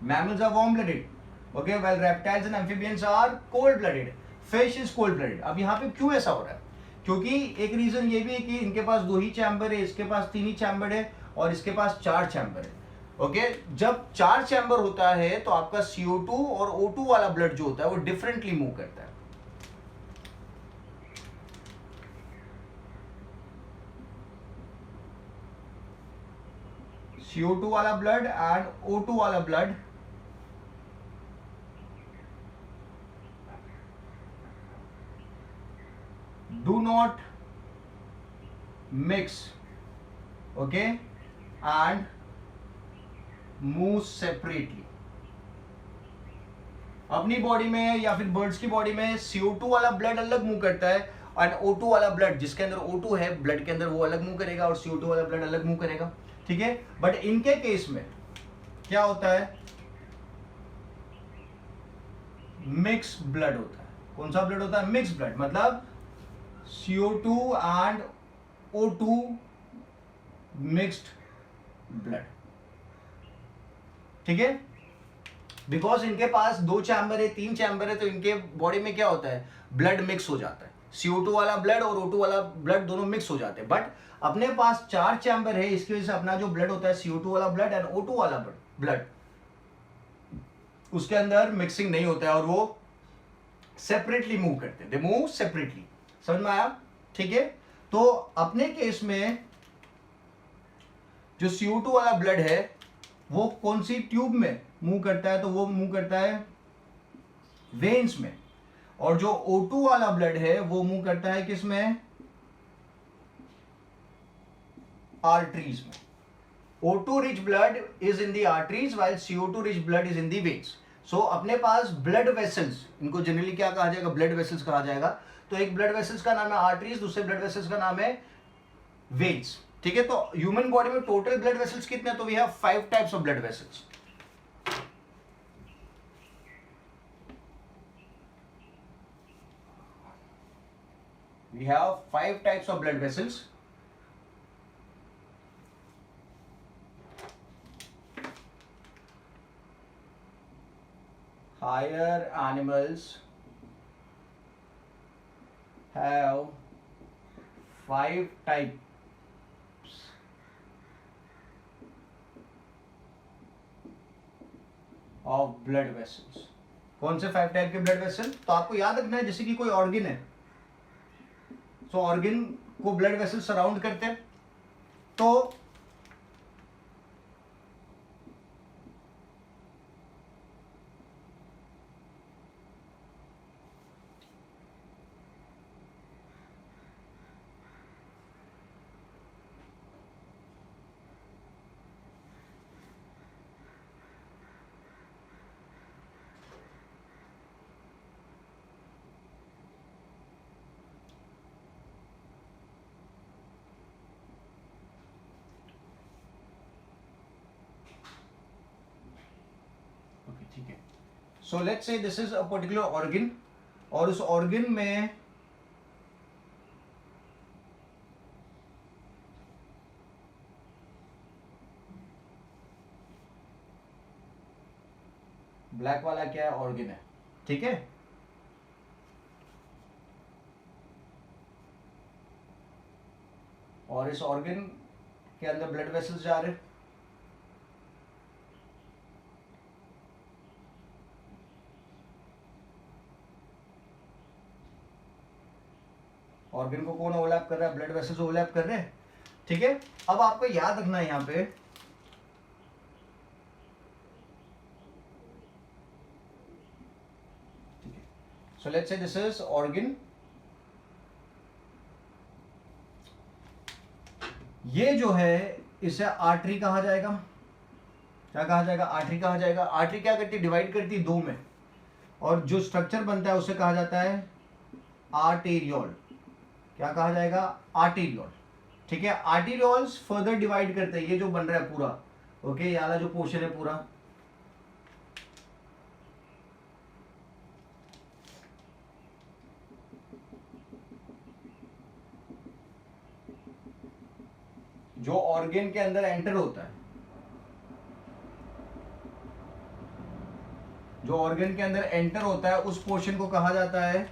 Mammals are warm blooded, okay, well reptiles and amphibians are cold blooded. Fish is cold blooded. अब यहाँ पे क्यों ऐसा हो रहा है? क्योंकि एक रीजन ये भी है कि इनके पास 2 ही चैम्बर है, इसके पास 3 ही चैम्बर है, और इसके पास 4 चैम्बर है। ओके, जब 4 चैम्बर होता है तो आपका CO2 और O2 वाला ब्लड जो होता है वो डिफरेंटली मूव करता है। CO2 वाला ब्लड एंड O2 वाला blood do not mix, okay, and move separately। अपनी बॉडी में या फिर बर्ड्स की बॉडी में CO2 वाला ब्लड अलग मूव करता है, और O2 वाला ब्लड, जिसके अंदर O2 है ब्लड के अंदर, वो अलग मूव करेगा, और CO2 वाला ब्लड अलग मूव करेगा। ठीक है, बट इनके केस में क्या होता है? मिक्स ब्लड होता है। कौन सा ब्लड होता है? मिक्स ब्लड, मतलब CO2 and O2 mixed blood. ठीक है, बिकॉज इनके पास 2 चैम्बर है, 3 चैम्बर है, तो इनके बॉडी में क्या होता है? ब्लड मिक्स हो जाता है। CO2 वाला ब्लड और O2 वाला ब्लड दोनों मिक्स हो जाते हैं। बट अपने पास 4 चैम्बर है, इसकी वजह से अपना जो ब्लड होता है CO2 वाला ब्लड एंड O2 वाला ब्लड, उसके अंदर मिक्सिंग नहीं होता है, और वो सेपरेटली मूव करते हैं। They move separately. समझ में आया? ठीक है, तो अपने केस में जो CO2 वाला ब्लड है वो कौन सी ट्यूब में मूव करता है? तो वो मूव करता है वेन्स में। और जो O2 वाला ब्लड है वो मूव करता है किस में? आर्टरीज में। O2 rich blood is in the arteries while CO2 rich blood is in the veins. So अपने पास ब्लड वेसल्स, इनको जनरली क्या कहा जाएगा? ब्लड वेसल्स कहा जाएगा। तो एक ब्लड वेसल्स का नाम है आर्टरीज, दूसरे ब्लड वेसल्स का नाम है वेन्स। ठीक है, तो ह्यूमन बॉडी में टोटल ब्लड वेसल्स कितने? तो we have 5 types of blood vessels. We have 5 types of blood vessels. Higher animals have 5 types of blood vessels. कौन से 5 टाइप के ब्लड वेसल? तो आपको याद रखना है, जैसे कि कोई ऑर्गन है, तो ऑर्गन को ब्लड वेसल सराउंड करते हैं। तो ठीक है, so let's say this is a particular organ, और उस ऑर्गन में ब्लैक वाला क्या है? ऑर्गन है। ठीक है, और इस ऑर्गन के अंदर ब्लड वेसल्स जा रहे हैं। ऑर्गन को कौन ओवरलैप कर रहा है? ब्लड वेसल्स ओवरलैप कर रहे हैं। ठीक है, अब आपको याद रखना है यहां पे So let's say this is organ. ये जो है इसे आर्टरी कहा जाएगा। क्या कहा जाएगा? आर्टरी कहा जाएगा। आर्टरी क्या करती है? डिवाइड करती है दो में, और जो स्ट्रक्चर बनता है उसे कहा जाता है आर्टेरियोल। क्या कहा जाएगा? आर्टेरियोल। ठीक है, आर्टेरियोल्स फर्दर डिवाइड करते हैं। ये जो बन रहा है पूरा, ओके, ये वाला जो पोर्शन है पूरा, जो ऑर्गन के अंदर एंटर होता है, जो ऑर्गन के अंदर एंटर होता है उस पोर्शन को कहा जाता है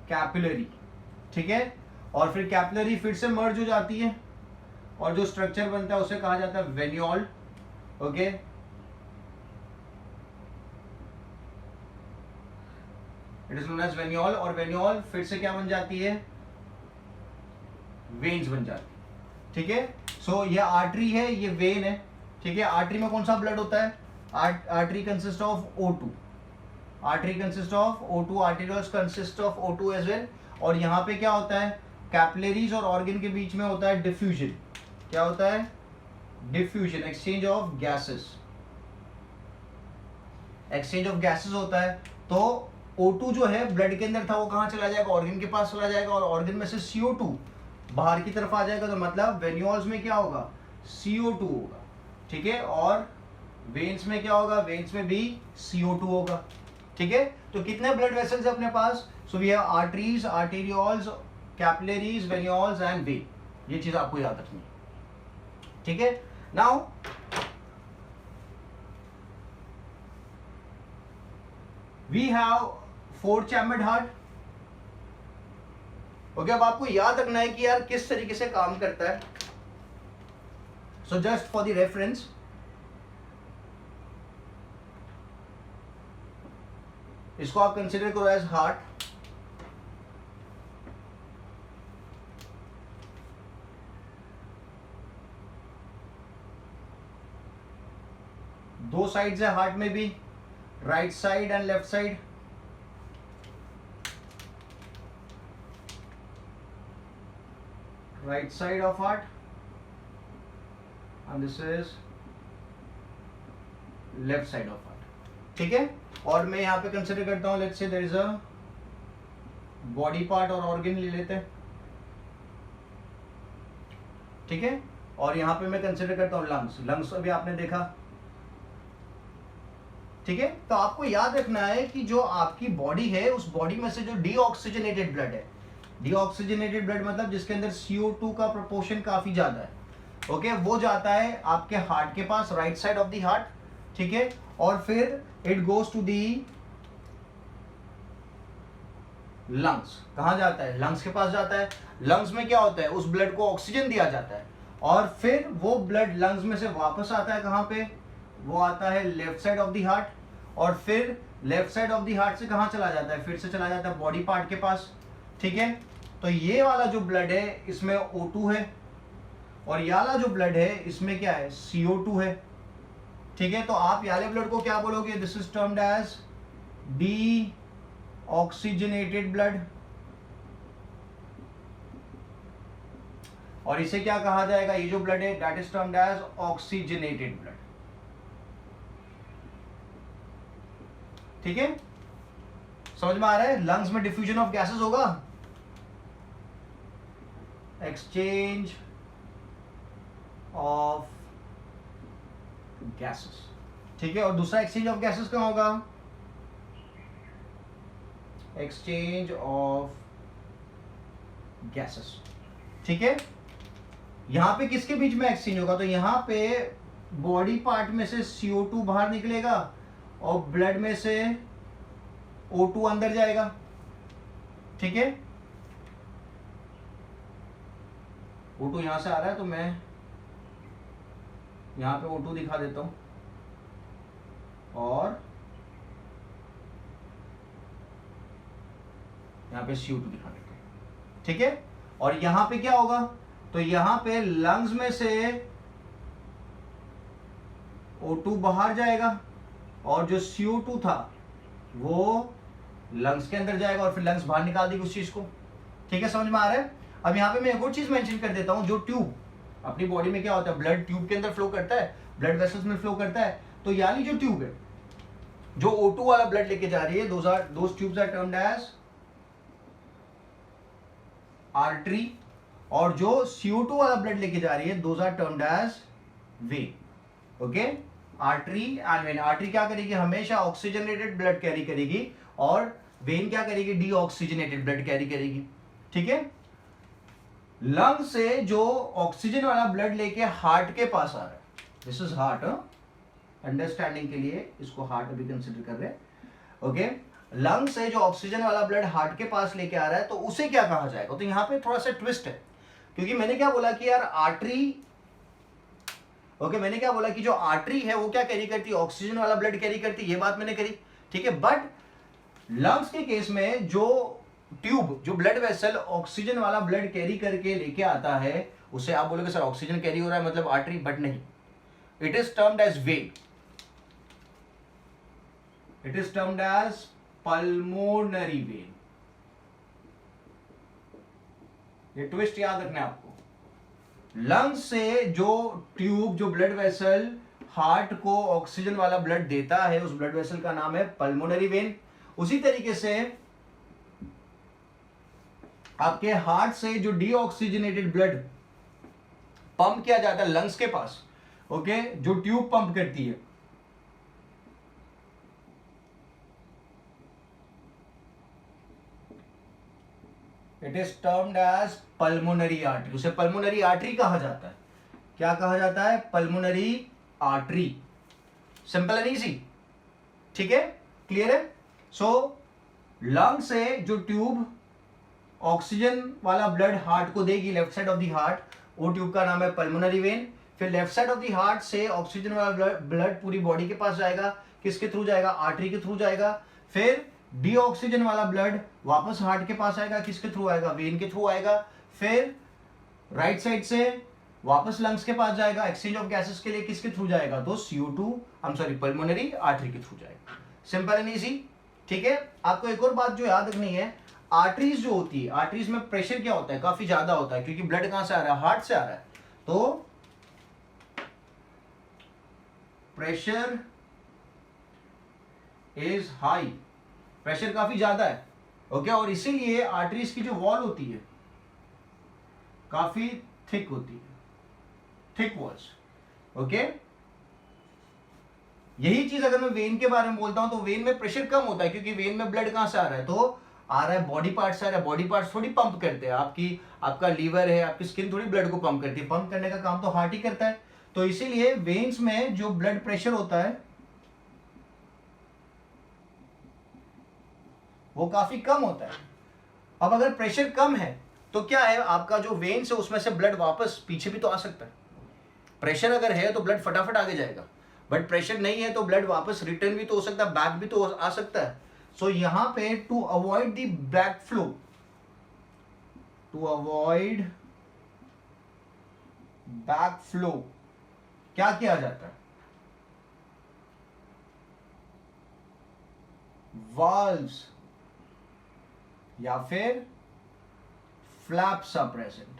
कैपिलरी। ठीक है, और फिर कैपिलरी फिर से मर्ज हो जाती है और जो स्ट्रक्चर बनता है उसे कहा जाता है venule. Okay, it is known as venule, और वेन्यूल फिर से क्या बन जाती है? वेन्स बन जाती है। ठीक है, सो ये आर्टरी है, ये वेन है। ठीक है, आर्टरी में कौन सा ब्लड होता है? Artery consist of O2, artery consist of O2, arterioles consist of O2 as well. और यहाँ पे क्या होता है? कैपिलरीज और ऑर्गन के बीच में होता है डिफ्यूजन। क्या होता है? Diffusion, exchange of gases, exchange of gases होता है। तो O2 जो है ब्लड के अंदर था वो कहाँ चला जाएगा? ऑर्गन के पास चला जाएगा, और ऑर्गन में से CO2 बाहर की तरफ आ जाएगा। तो मतलब वेन्यूल्स में क्या होगा? CO2 होगा। ठीक है, और वेन्स में क्या होगा? वेन्स में भी CO2 होगा। ठीक है, तो कितने ब्लड वेसल्स है अपने पास? So we have arteries, arterioles, capillaries, venules and vein. ये चीज आपको याद रखनी है। ठीक है, now we have 4 chambered heart. Okay, अब आपको याद रखना है कि यार किस तरीके से काम करता है। So just for the reference, इसको आप कंसिडर करो एज हार्ट। दो साइड्स है हार्ट में भी, right side and left side. Right side of heart and this is left side of heart. ठीक है, और मैं यहां पे कंसिडर करता हूं, let's say there is a body part और ऑर्गन ले लेते हैं। ठीक है, और यहां पे मैं कंसिडर करता हूं लंग्स। लंग्स अभी आपने देखा। ठीक है, तो आपको याद रखना है कि जो आपकी बॉडी है उस बॉडी में से जो डीऑक्सीजनेटेड ब्लड है, डीऑक्सीजनेटेड ब्लड मतलब जिसके अंदर CO2 का प्रोपोर्शन काफी ज्यादा है, ओके, वो जाता है आपके हार्ट के पास, right side of the heart. ठीक है, और फिर it goes to the lungs. कहां जाता है? लंग्स के पास जाता है। लंग्स में क्या होता है? उस ब्लड को ऑक्सीजन दिया जाता है, और फिर वो ब्लड लंग्स में से वापस आता है कहां पे? वो आता है left side of the heart, और फिर left side of the heart से कहां चला जाता है? फिर से चला जाता है बॉडी पार्ट के पास। ठीक है, तो ये वाला जो ब्लड है इसमें O2 है, और ये वाला जो ब्लड है इसमें क्या है? CO2 है। ठीक है, तो आप ये वाले ब्लड को क्या बोलोगे? This is termed as deoxygenated blood, और इसे क्या कहा जाएगा? ये जो ब्लड है that is termed as oxygenated blood. ठीक है, समझ में आ रहा है? लंग्स में डिफ्यूजन ऑफ गैसेस होगा, एक्सचेंज ऑफ गैसेस। ठीक है, और दूसरा एक्सचेंज ऑफ गैसेस कहां होगा? Exchange of gases. ठीक है, यहां पे किसके बीच में एक्सचेंज होगा? तो यहां पे बॉडी पार्ट में से CO2 बाहर निकलेगा और ब्लड में से O2 अंदर जाएगा। ठीक है, O2 यहां से आ रहा है तो मैं यहां पे O2 दिखा देता हूं और यहां पे CO2 दिखा देता हूं, ठीक है। और यहां पे क्या होगा, तो यहां पे लंग्स में से O2 बाहर जाएगा और जो CO2 था वो लंग्स के अंदर जाएगा और फिर लंग्स बाहर निकाल देगी उस चीज को, ठीक है, समझ में आ रहा है। अब यहां पे मैं एक और चीज मेंशन कर देता हूं, जो ट्यूब अपनी बॉडी में क्या होता है, ब्लड ट्यूब के अंदर फ्लो करता है, ब्लड वेसल्स में फ्लो करता है, तो यानी जो ट्यूब है जो O2 वाला ब्लड लेके जा रही है, those tubes are termed as artery, और जो CO2 वाला ब्लड लेके जा रही है those are termed as vein, okay. Artery and vein, artery क्या करेगी, हमेशा ऑक्सीजनेटेड ब्लड कैरी करेगी और वेन क्या करेगी, डीऑक्सीजनेटेड ब्लड कैरी करेगी, ठीक है। लंग से जो ऑक्सीजन वाला ब्लड लेके हार्ट के पास आ रहा है, दिस इज हार्ट, अंडरस्टैंडिंग के लिए इसको हार्ट अभी कंसिडर कर रहे हैं, ओके। लंग से जो ऑक्सीजन वाला ब्लड हार्ट के पास लेके आ रहा है तो उसे क्या कहा जाएगा, तो यहां पे थोड़ा सा ट्विस्ट है, क्योंकि मैंने क्या बोला कि यार आर्टरी, ओके, मैंने क्या बोला कि जो आर्टरी है वो क्या कैरी करती है, ऑक्सीजन वाला ब्लड कैरी करती है, ये बात मैंने करी, ठीक है। बट लंग्स के केस में जो ट्यूब, जो ब्लड वेसल ऑक्सीजन वाला ब्लड कैरी करके लेके आता है, उसे आप बोलोगे सर ऑक्सीजन कैरी हो रहा है मतलब आर्टरी, बट नहीं, it is termed as vein, it is termed as pulmonary vein. ये ट्विस्ट याद रखना है आपको। लंग्स से जो ट्यूब, जो ब्लड वेसल हार्ट को ऑक्सीजन वाला ब्लड देता है, उस ब्लड वेसल का नाम है पल्मोनरी वेन। उसी तरीके से आपके हार्ट से जो डीऑक्सीजनेटेड ब्लड पंप किया जाता है लंग्स के पास, ओके, जो ट्यूब पंप करती है, it is termed as pulmonary artery, उसे पल्मोनरी आर्टरी कहा जाता है। क्या कहा जाता है, pulmonary artery, simple and easy, ठीक है, क्लियर है। सो लंग से जो ट्यूब ऑक्सीजन वाला ब्लड हार्ट को देगी, left side of the heart, वो ट्यूब का नाम है पल्मोनरी वेन। फिर left side of the heart से ऑक्सीजन वाला ब्लड पूरी बॉडी के पास जाएगा, किसके थ्रू जाएगा, आर्टरी के थ्रू जाएगा। फिर डीऑक्सीजन वाला ब्लड वापस हार्ट के पास आएगा, किसके थ्रू आएगा, वेन के थ्रू आएगा। फिर राइट साइड से वापस लंग्स के पास जाएगा, एक्सचेंज ऑफ गैसेस के लिए किसके थ्रू जाएगा, तो CO2, पल्मोनरी आर्टरी के थ्रू जाएगा, सिंपल एंड इजी, ठीक है। आपको एक और बात जो याद रखनी है, आर्टरीज जो होती है, आर्टरीज में प्रेशर क्या होता है, काफी ज्यादा होता है, क्योंकि ब्लड कहां से आ रहा है, हार्ट से आ रहा है, तो प्रेशर इज हाई, प्रेशर काफी ज्यादा है, ओके। और इसीलिए आर्टरीज की जो वॉल होती है काफी थिक होती है, थिक वॉल्स, ओके। यही चीज अगर मैं वेन के बारे में बोलता हूं तो वेन में प्रेशर कम होता है, क्योंकि वेन में ब्लड कहां से आ रहा है, तो आ रहा है बॉडी पार्ट से आ रहा है, बॉडी पार्ट्स थोड़ी पंप करते हैं, आपका लीवर है, आपकी स्किन थोड़ी ब्लड को पंप करती है, पंप करने का काम तो हार्ट ही करता है। तो इसीलिए वेन्स में जो ब्लड प्रेशर होता है वो काफी कम होता है। अब अगर प्रेशर कम है तो क्या है, आपका जो वेन्स है उसमें से ब्लड वापस पीछे भी तो आ सकता है। प्रेशर अगर है तो ब्लड फटाफट आगे जाएगा, बट प्रेशर नहीं है तो ब्लड वापस रिटर्न भी तो हो सकता है, बैक भी तो आ सकता है। सो यहां पे to avoid the back flow, to avoid back flow क्या किया जाता है, वाल्व्स या फिर फ्लैप्स आर प्रेजेंट,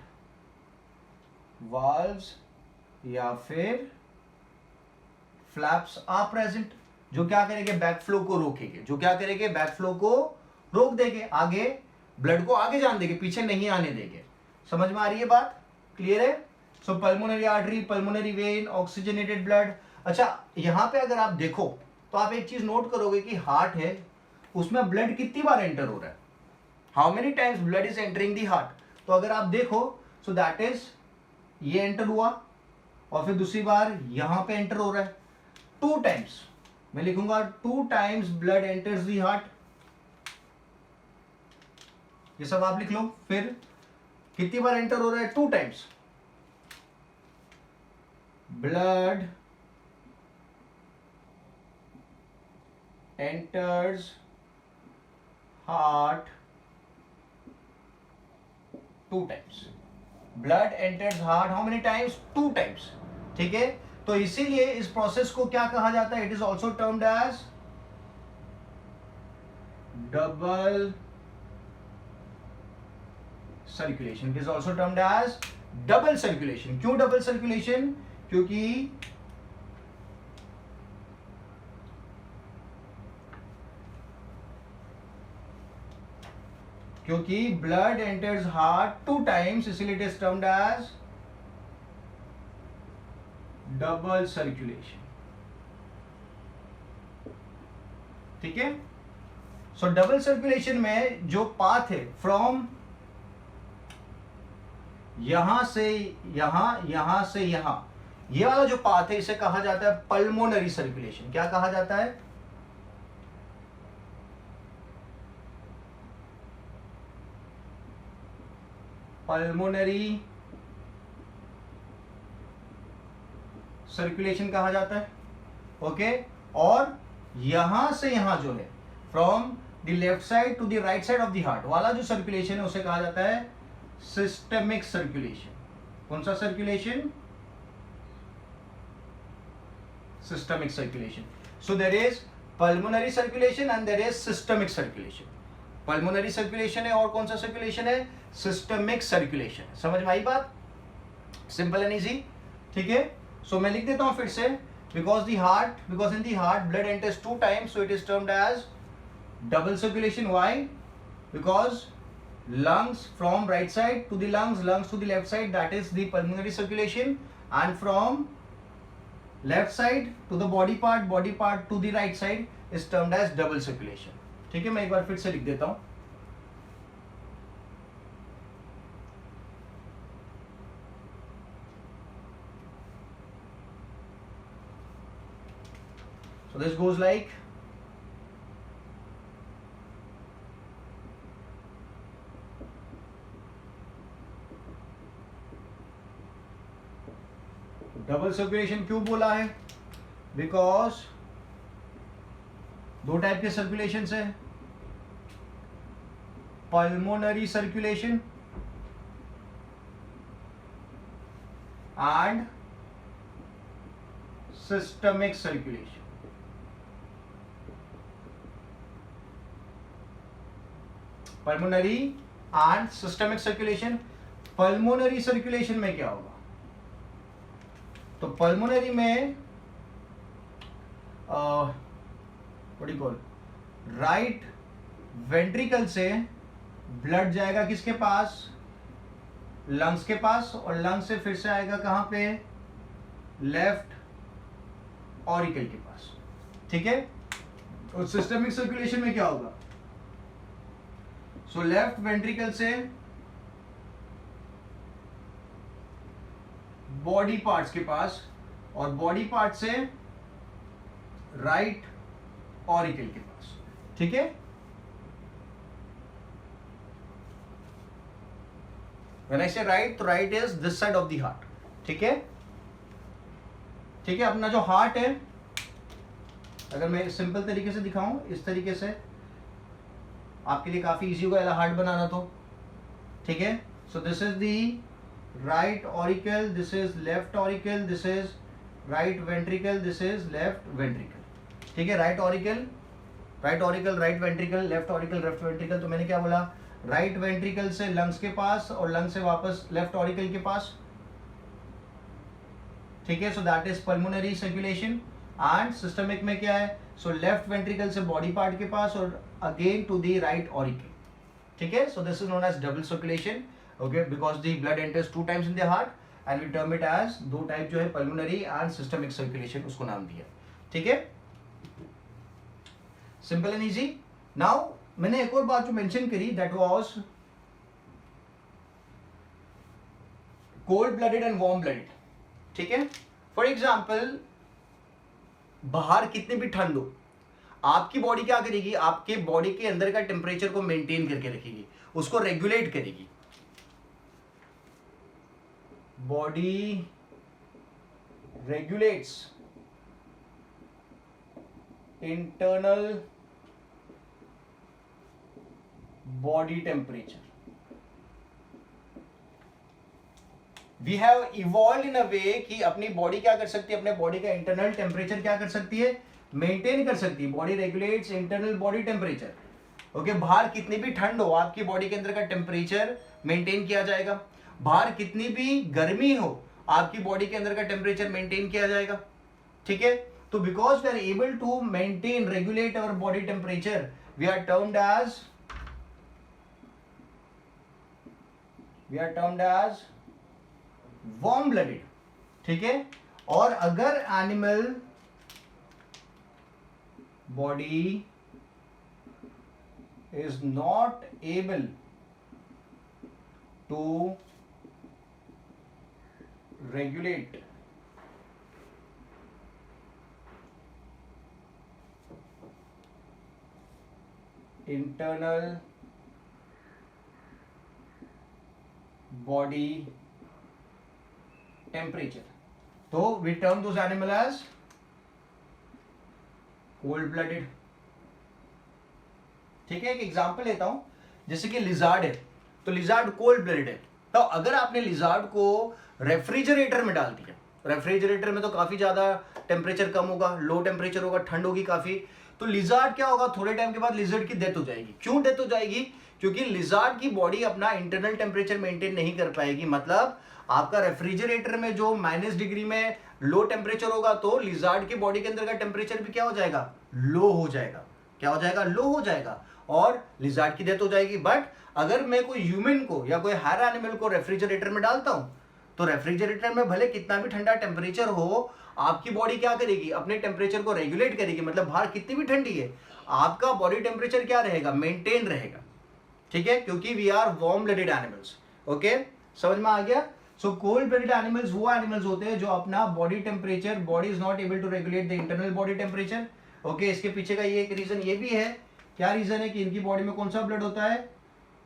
वाल्व्स या फिर फ्लैप्स आर प्रेजेंट, जो क्या करेंगे, बैक फ्लो को रोकेंगे, जो क्या करेंगे, बैक फ्लो को रोक देंगे, आगे ब्लड को आगे जाने देंगे, पीछे नहीं आने देंगे। समझ में आ रही है बात, क्लियर है। So pulmonary artery, pulmonary vein, oxygenated blood. अच्छा, यहां पे अगर आप देखो तो आप एक चीज नोट करोगे कि हार्ट है, उसमें ब्लड कितनी बार एंटर हो रहा है, how many times blood is entering the heart. तो अगर आप देखो, सो दैट इज ये एंटर हुआ और फिर दूसरी बार यहां पे एंटर हो रहा है, 2 टाइम्स, मैं लिखूंगा 2 times blood enters the heart, ये सब आप लिख लो। फिर कितनी बार एंटर हो रहा है, 2 times, blood enters heart 2 times. Blood enters heart how many times? 2 times. ठीक है, तो इसीलिए इस प्रोसेस को क्या कहा जाता है? It is also termed as double circulation. It is also termed as double circulation. क्यों डबल सर्कुलेशन? क्योंकि ब्लड एंटर्स हार्ट 2 टाइम्स, इसीलिए it is termed as double circulation. ठीक है, सो डबल सर्कुलेशन में जो पाथ है फ्रॉम यहां से यहां से यहां, ये वाला जो पाथ है इसे कहा जाता है पल्मोनरी सर्कुलेशन. क्या कहा जाता है? पल्मोनरी सर्कुलेशन कहा जाता है. ओके, और यहां से यहां जो है from the left side to the right side of the heart वाला जो सर्कुलेशन है उसे कहा जाता है सिस्टमिक सर्कुलेशन. कौन सा circulation? Systemic circulation. So there is pulmonary circulation and there is systemic circulation. Pulmonary circulation है और कौन सा सर्कुलेशन है? Systemic circulation. समझ में आई बात? Simple and easy. ठीक है, सो मैं लिख देता हूं फिर से. Because in the heart blood enters 2 times, so it is termed as double circulation. Why? Because lungs from right side to the lungs to the left side, that is the pulmonary circulation, and from left side to the body part to the right side is termed as double circulation. ठीक है, मैं एक बार फिर से लिख देता हूं. So this goes like double circulation. क्यों बोला है? बिकॉज 2 टाइप के सर्कुलेशन है, pulmonary circulation and systemic circulation. Pulmonary and systemic circulation. Pulmonary circulation में क्या होगा? तो पल्मोनरी में what do you call, right ventricle से ब्लड जाएगा किसके पास? लंग्स के पास, और लंग्स से फिर से आएगा कहां पे? लेफ्ट ऑरिकल के पास. ठीक है, और सिस्टमिक सर्कुलेशन में क्या होगा? सो लेफ्ट वेंट्रिकल से बॉडी पार्ट्स के पास, और बॉडी पार्ट से राइट ऑरिकल के पास. ठीक है, व्हेन आई से राइट, तो right is this side of the heart. ठीक है, ठीक है, अपना जो हार्ट है, अगर मैं सिंपल तरीके से दिखाऊं, इस तरीके से आपके लिए काफी इजी होगा हार्ट बनाना. तो ठीक है, so this is the right auricle, this is left auricle, this is right ventricle, this is left ventricle. ठीक है, right auricle, right ventricle, left auricle, left ventricle. तो मैंने क्या बोला? right ventricle से lungs के पास और lungs से वापस left auricle के पास. ठीक है, so that is pulmonary circulation. and systemic में क्या है? so left ventricle से body part के पास और again to the right auricle. ठीक है, so this is known as double circulation. Okay, because the blood enters 2 times in the heart and we term it as 2 type जो है pulmonary and systemic circulation, उसको नाम दिया. ठीक है, simple and easy. Now मैंने एक और बात जो मेंशन करी, that was cold blooded and warm blooded. ठीक है, फॉर एग्जांपल बाहर कितनी भी ठंड हो, आपकी बॉडी क्या करेगी? आपके बॉडी के अंदर का टेम्परेचर को मेंटेन करके रखेगी, उसको रेगुलेट करेगी. Body regulates internal body temperature. We have evolved in a way कि अपनी बॉडी क्या कर सकती है, अपने बॉडी का इंटरनल टेम्परेचर क्या कर सकती है, मेंटेन कर सकती है. Body regulates internal body temperature. Okay, बाहर कितनी भी ठंड हो आपकी बॉडी के अंदर का टेम्परेचर मेंटेन किया जाएगा. बाहर कितनी भी गर्मी हो आपकी बॉडी के अंदर का टेम्परेचर मेंटेन किया जाएगा. ठीक है, तो because we are able to maintain regulate our body temperature, we are termed as warm blooded. ठीक है, और अगर animal body is not able to regulate internal body temperature, तो we term those animal as cold blooded. ठीक है, एक example लेता हूं, जैसे कि लिजार्ड है, तो लिजार्ड कोल्ड ब्लडेड है. तो अगर आपने लिजार्ड को रेफ्रिजरेटर में डाल दिया, रेफ्रिजरेटर में तो काफी ज्यादा टेम्परेचर कम होगा, लो टेम्परेचर होगा, ठंड होगी काफी, तो लिजार्ड क्या होगा, थोड़े टाइम के बाद लिजर्ड की डेथ हो जाएगी. क्यों डेथ हो जाएगी? क्योंकि लिजार्ड की बॉडी अपना इंटरनल टेम्परेचर मेंटेन नहीं कर पाएगी. मतलब आपका रेफ्रिजरेटर में जो -डिग्री में लो टेम्परेचर होगा, तो लिजार्ड की बॉडी के अंदर का टेम्परेचर भी क्या हो जाएगा, लो हो जाएगा. क्या हो जाएगा, लो हो जाएगा, और लिजार्ड की डेथ हो जाएगी. बट अगर मैं कोई ह्यूमन को या कोई हायर एनिमल को रेफ्रिजरेटर में डालता हूं, तो रेफ्रिजरेटर में भले कितना भी ठंडा टेम्परेचर हो, आपकी बॉडी क्या करेगी, अपने टेम्परेचर को रेगुलेट करेगी. मतलब बाहर कितनी भी ठंडी है, आपका बॉडी टेम्परेचर क्या रहेगा, मेंटेन रहेगा. ठीक है, क्योंकि we are warm blooded animals. Okay, समझ में आ गया. सो कोल्ड ब्लडेड एनिमल्स वो एनिमल्स होते हैं जो अपना body temperature, body is not able to regulate the internal body temperature. Okay, इसके पीछे का ये एक रीजन ये भी है. क्या रीजन है कि इनकी बॉडी में कौन सा ब्लड होता है,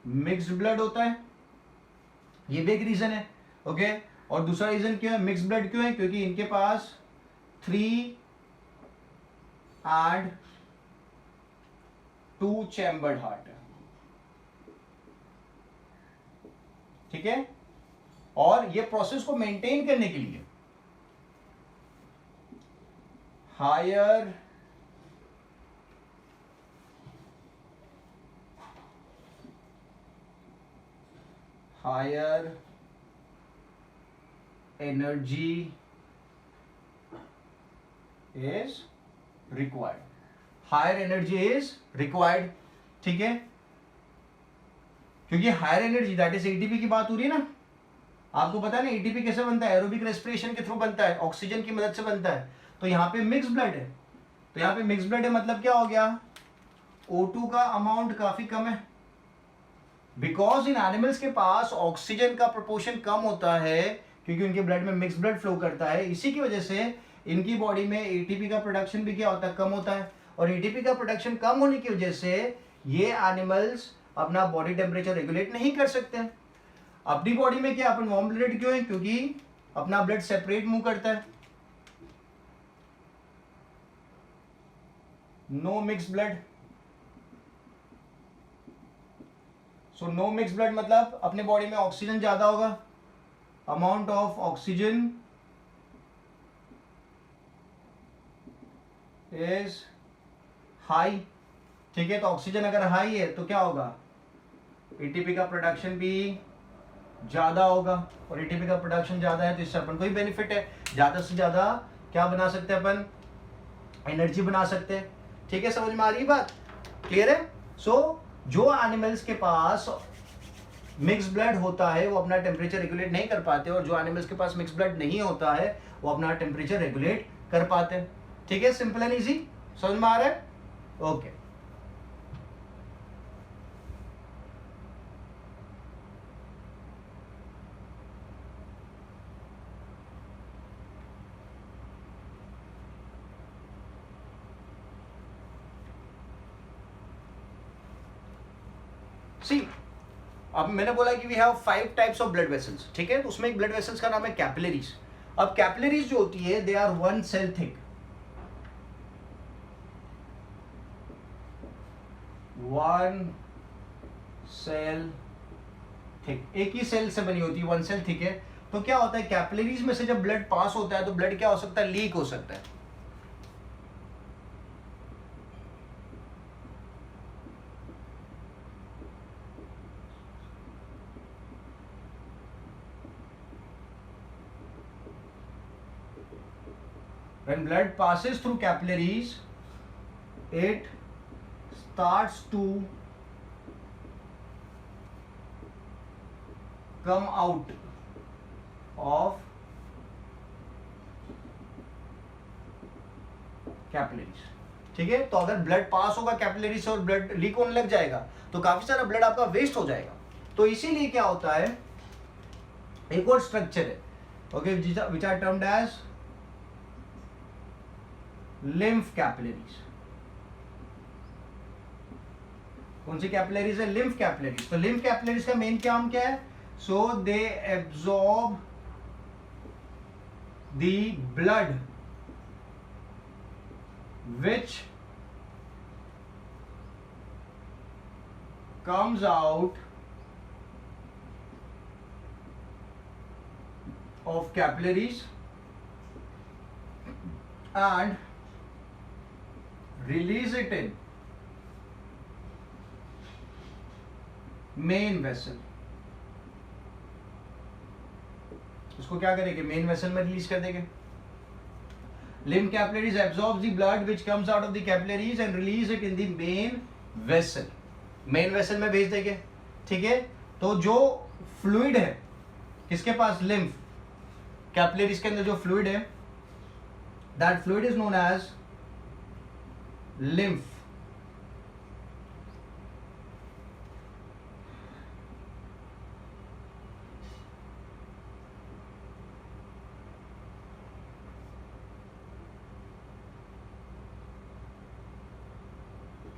मिक्स्ड ब्लड होता है. ये भी एक रीजन है. ओके, और दूसरा रीजन क्यों है, मिक्स ब्लड क्यों है, क्योंकि इनके पास 3 and 2 चैम्बर्ड हार्ट है. ठीक है, और ये प्रोसेस को मेंटेन करने के लिए higher energy is required. Higher energy is required. ठीक है, क्योंकि higher energy that is ATP की बात हो रही है ना. आपको पता है ना एटीपी कैसे बनता है, एरोबिक रेस्पिरेशन के थ्रू बनता है, ऑक्सीजन की मदद से बनता है. तो यहाँ पे मिक्स ब्लड है, तो यहाँ पे मिक्स ब्लड है, मतलब क्या हो गया, O2 का अमाउंट काफी कम है. बिकॉज इन एनिमल्स के पास ऑक्सीजन का प्रोपोर्शन कम होता है, क्योंकि उनके ब्लड में मिक्स ब्लड फ्लो करता है. इसी की वजह से इनकी बॉडी में एटीपी का प्रोडक्शन भी क्या होता है, कम होता है. और एटीपी का प्रोडक्शन कम होने की वजह से ये एनिमल्स अपना बॉडी टेम्परेचर रेगुलेट नहीं कर सकते. अपनी बॉडी में क्या अपन वार्म ब्लडेड क्यों है, क्योंकि अपना ब्लड सेपरेट मूव करता है. No mix blood, so no mix blood मतलब अपने बॉडी में ऑक्सीजन ज्यादा होगा, amount of oxygen is high. ठीक है, तो ऑक्सीजन अगर हाई है तो क्या होगा, एटीपी का प्रोडक्शन भी ज्यादा होगा, और एटीपी का प्रोडक्शन ज्यादा है तो इससे अपन को ही बेनिफिट है. ज्यादा से ज्यादा क्या बना सकते हैं अपन, एनर्जी बना सकते हैं. ठीक है, समझ में आ रही बात, क्लियर है. सो जो एनिमल्स के पास मिक्स ब्लड होता है वो अपना टेम्परेचर रेगुलेट नहीं कर पाते, और जो एनिमल्स के पास मिक्स ब्लड नहीं होता है वो अपना टेम्परेचर रेगुलेट कर पाते हैं. ठीक है, सिंपल एंड इजी, समझ में आ रहा है. ओके, सी अब मैंने बोला कि we have 5 types of blood vessels. ठीक है, तो उसमें एक ब्लड वेसल्स का नाम है कैपिलरीज, अब कैपिलरीज जो होती है they are one cell thick, one cell thick, एक ही सेल से बनी होती है, वन सेल थिक है। तो क्या होता है कैपिलरीज में से जब ब्लड पास होता है तो ब्लड क्या हो सकता है, लीक हो सकता है। When blood passes through capillaries, it starts to come out of capillaries. ठीक है, तो अगर ब्लड पास होगा कैपिलरी से और ब्लड लीक होने लग जाएगा तो काफी सारा ब्लड आपका वेस्ट हो जाएगा। तो इसीलिए क्या होता है, एक और स्ट्रक्चर है, okay, which are termed as lymph capillaries. कौन सी कैपिलरीज है, लिम्फ कैपिलरीज। तो लिम्फ कैपिलरीज का मेन काम क्या है, so they absorb the blood which comes out of capillaries and release it in main vessel। इसको क्या करेंगे, मेन वेसल में रिलीज कर देंगे। Lymph capillaries absorbs the blood which comes out of the capillaries and release it in the main vessel। Main vessel में भेज देंगे। ठीक है, तो जो फ्लूइड है किसके पास, लिम्फ कैपिलरीज के अंदर जो फ्लूइड है, that fluid is known as lymph.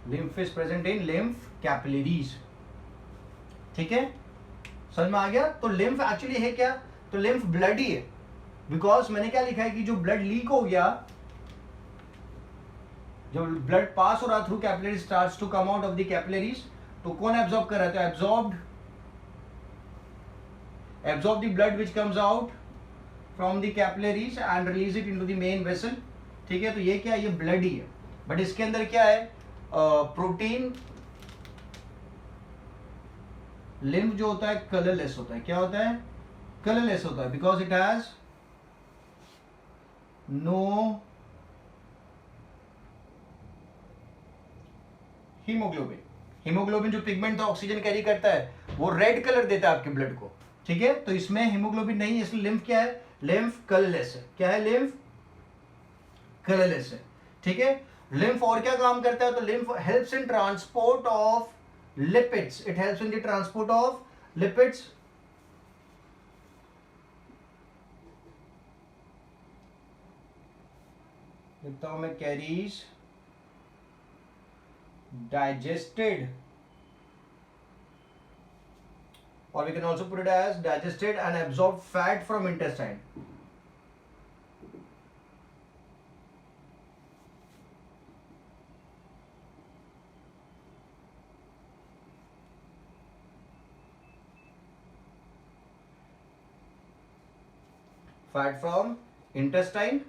lymph is present in lymph capillaries। ठीक है, समझ में आ गया। तो lymph एक्चुअली है क्या, तो lymph ब्लड ही है, बिकॉज मैंने क्या लिखा है कि जो ब्लड लीक हो गया, जब ब्लड पास हो रहा through capillaries starts to come out of the capillaries, तो कौन एब्जॉर्ब कर रहा है, तो absorb the blood which comes out from the capillaries and release it into the main vessel. ठीक है, तो ये क्या है, ये ब्लड ही है, बट इसके अंदर क्या है, प्रोटीन। लिम्फ जो होता है कलरलेस होता है, क्या होता है, कलरलेस होता है, because it has no haemoglobin. Haemoglobin जो पिगमेंट ऑक्सीजन कैरी करता है वो रेड कलर देता है आपके ब्लड को। ठीक है, तो इसमें हीमोग्लोबिन नहीं है, इसलिए लिम्फ क्या है, लिम्फ कलरलेस है। क्या है, लिम्फ कलरलेस है। ठीक है, लिम्फ और क्या काम करता है, तो lymph helps in transport of lipids, it helps in the transport of lipids. लिखता हूं मैं, carries digested, or we can also put it as digested and absorbed fat from intestine। Fat from intestine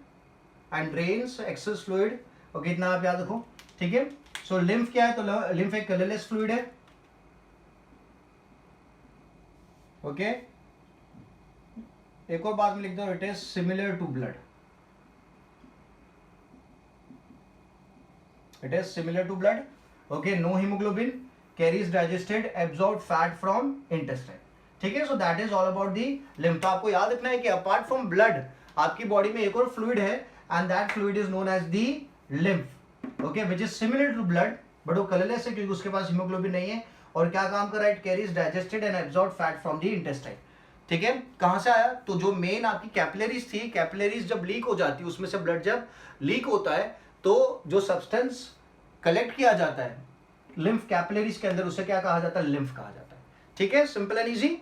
and drains access fluid. Okay, इतना आप याद रखो। ठीक है, सो lymph क्या है, तो लिम्फ एक कलरलेस फ्लूइड है। ओके, एक और बात में लिख दो, it is similar to blood, it is similar to blood. Okay, no haemoglobin, carries digested, absorb fat from intestine. ठीक है, so that is all about the lymph. तो आपको याद रखना है कि अपार्ट फ्रॉम ब्लड आपकी बॉडी में एक और फ्लूइड है and that fluid is known as the lymph. Okay, which is similar to blood but वो कलरलेस है क्योंकि उसके पास हीमोग्लोबिन नहीं है। और क्या काम कर रहा है, it carries digested and absorb fat from the intestine. ठीक है, कहां से आया, तो जो मेन आपकी कैपिलरीज थी, कैपिलरीज जब लीक हो जाती है, उसमें से ब्लड जब लीक होता है तो जो सब्सटेंस कलेक्ट किया जाता है लिम्फ कैपिलरीज के अंदर, उसे क्या कहा जाता है, लिम्फ कहा जाता है। ठीक है, सिंपल एंड इजी।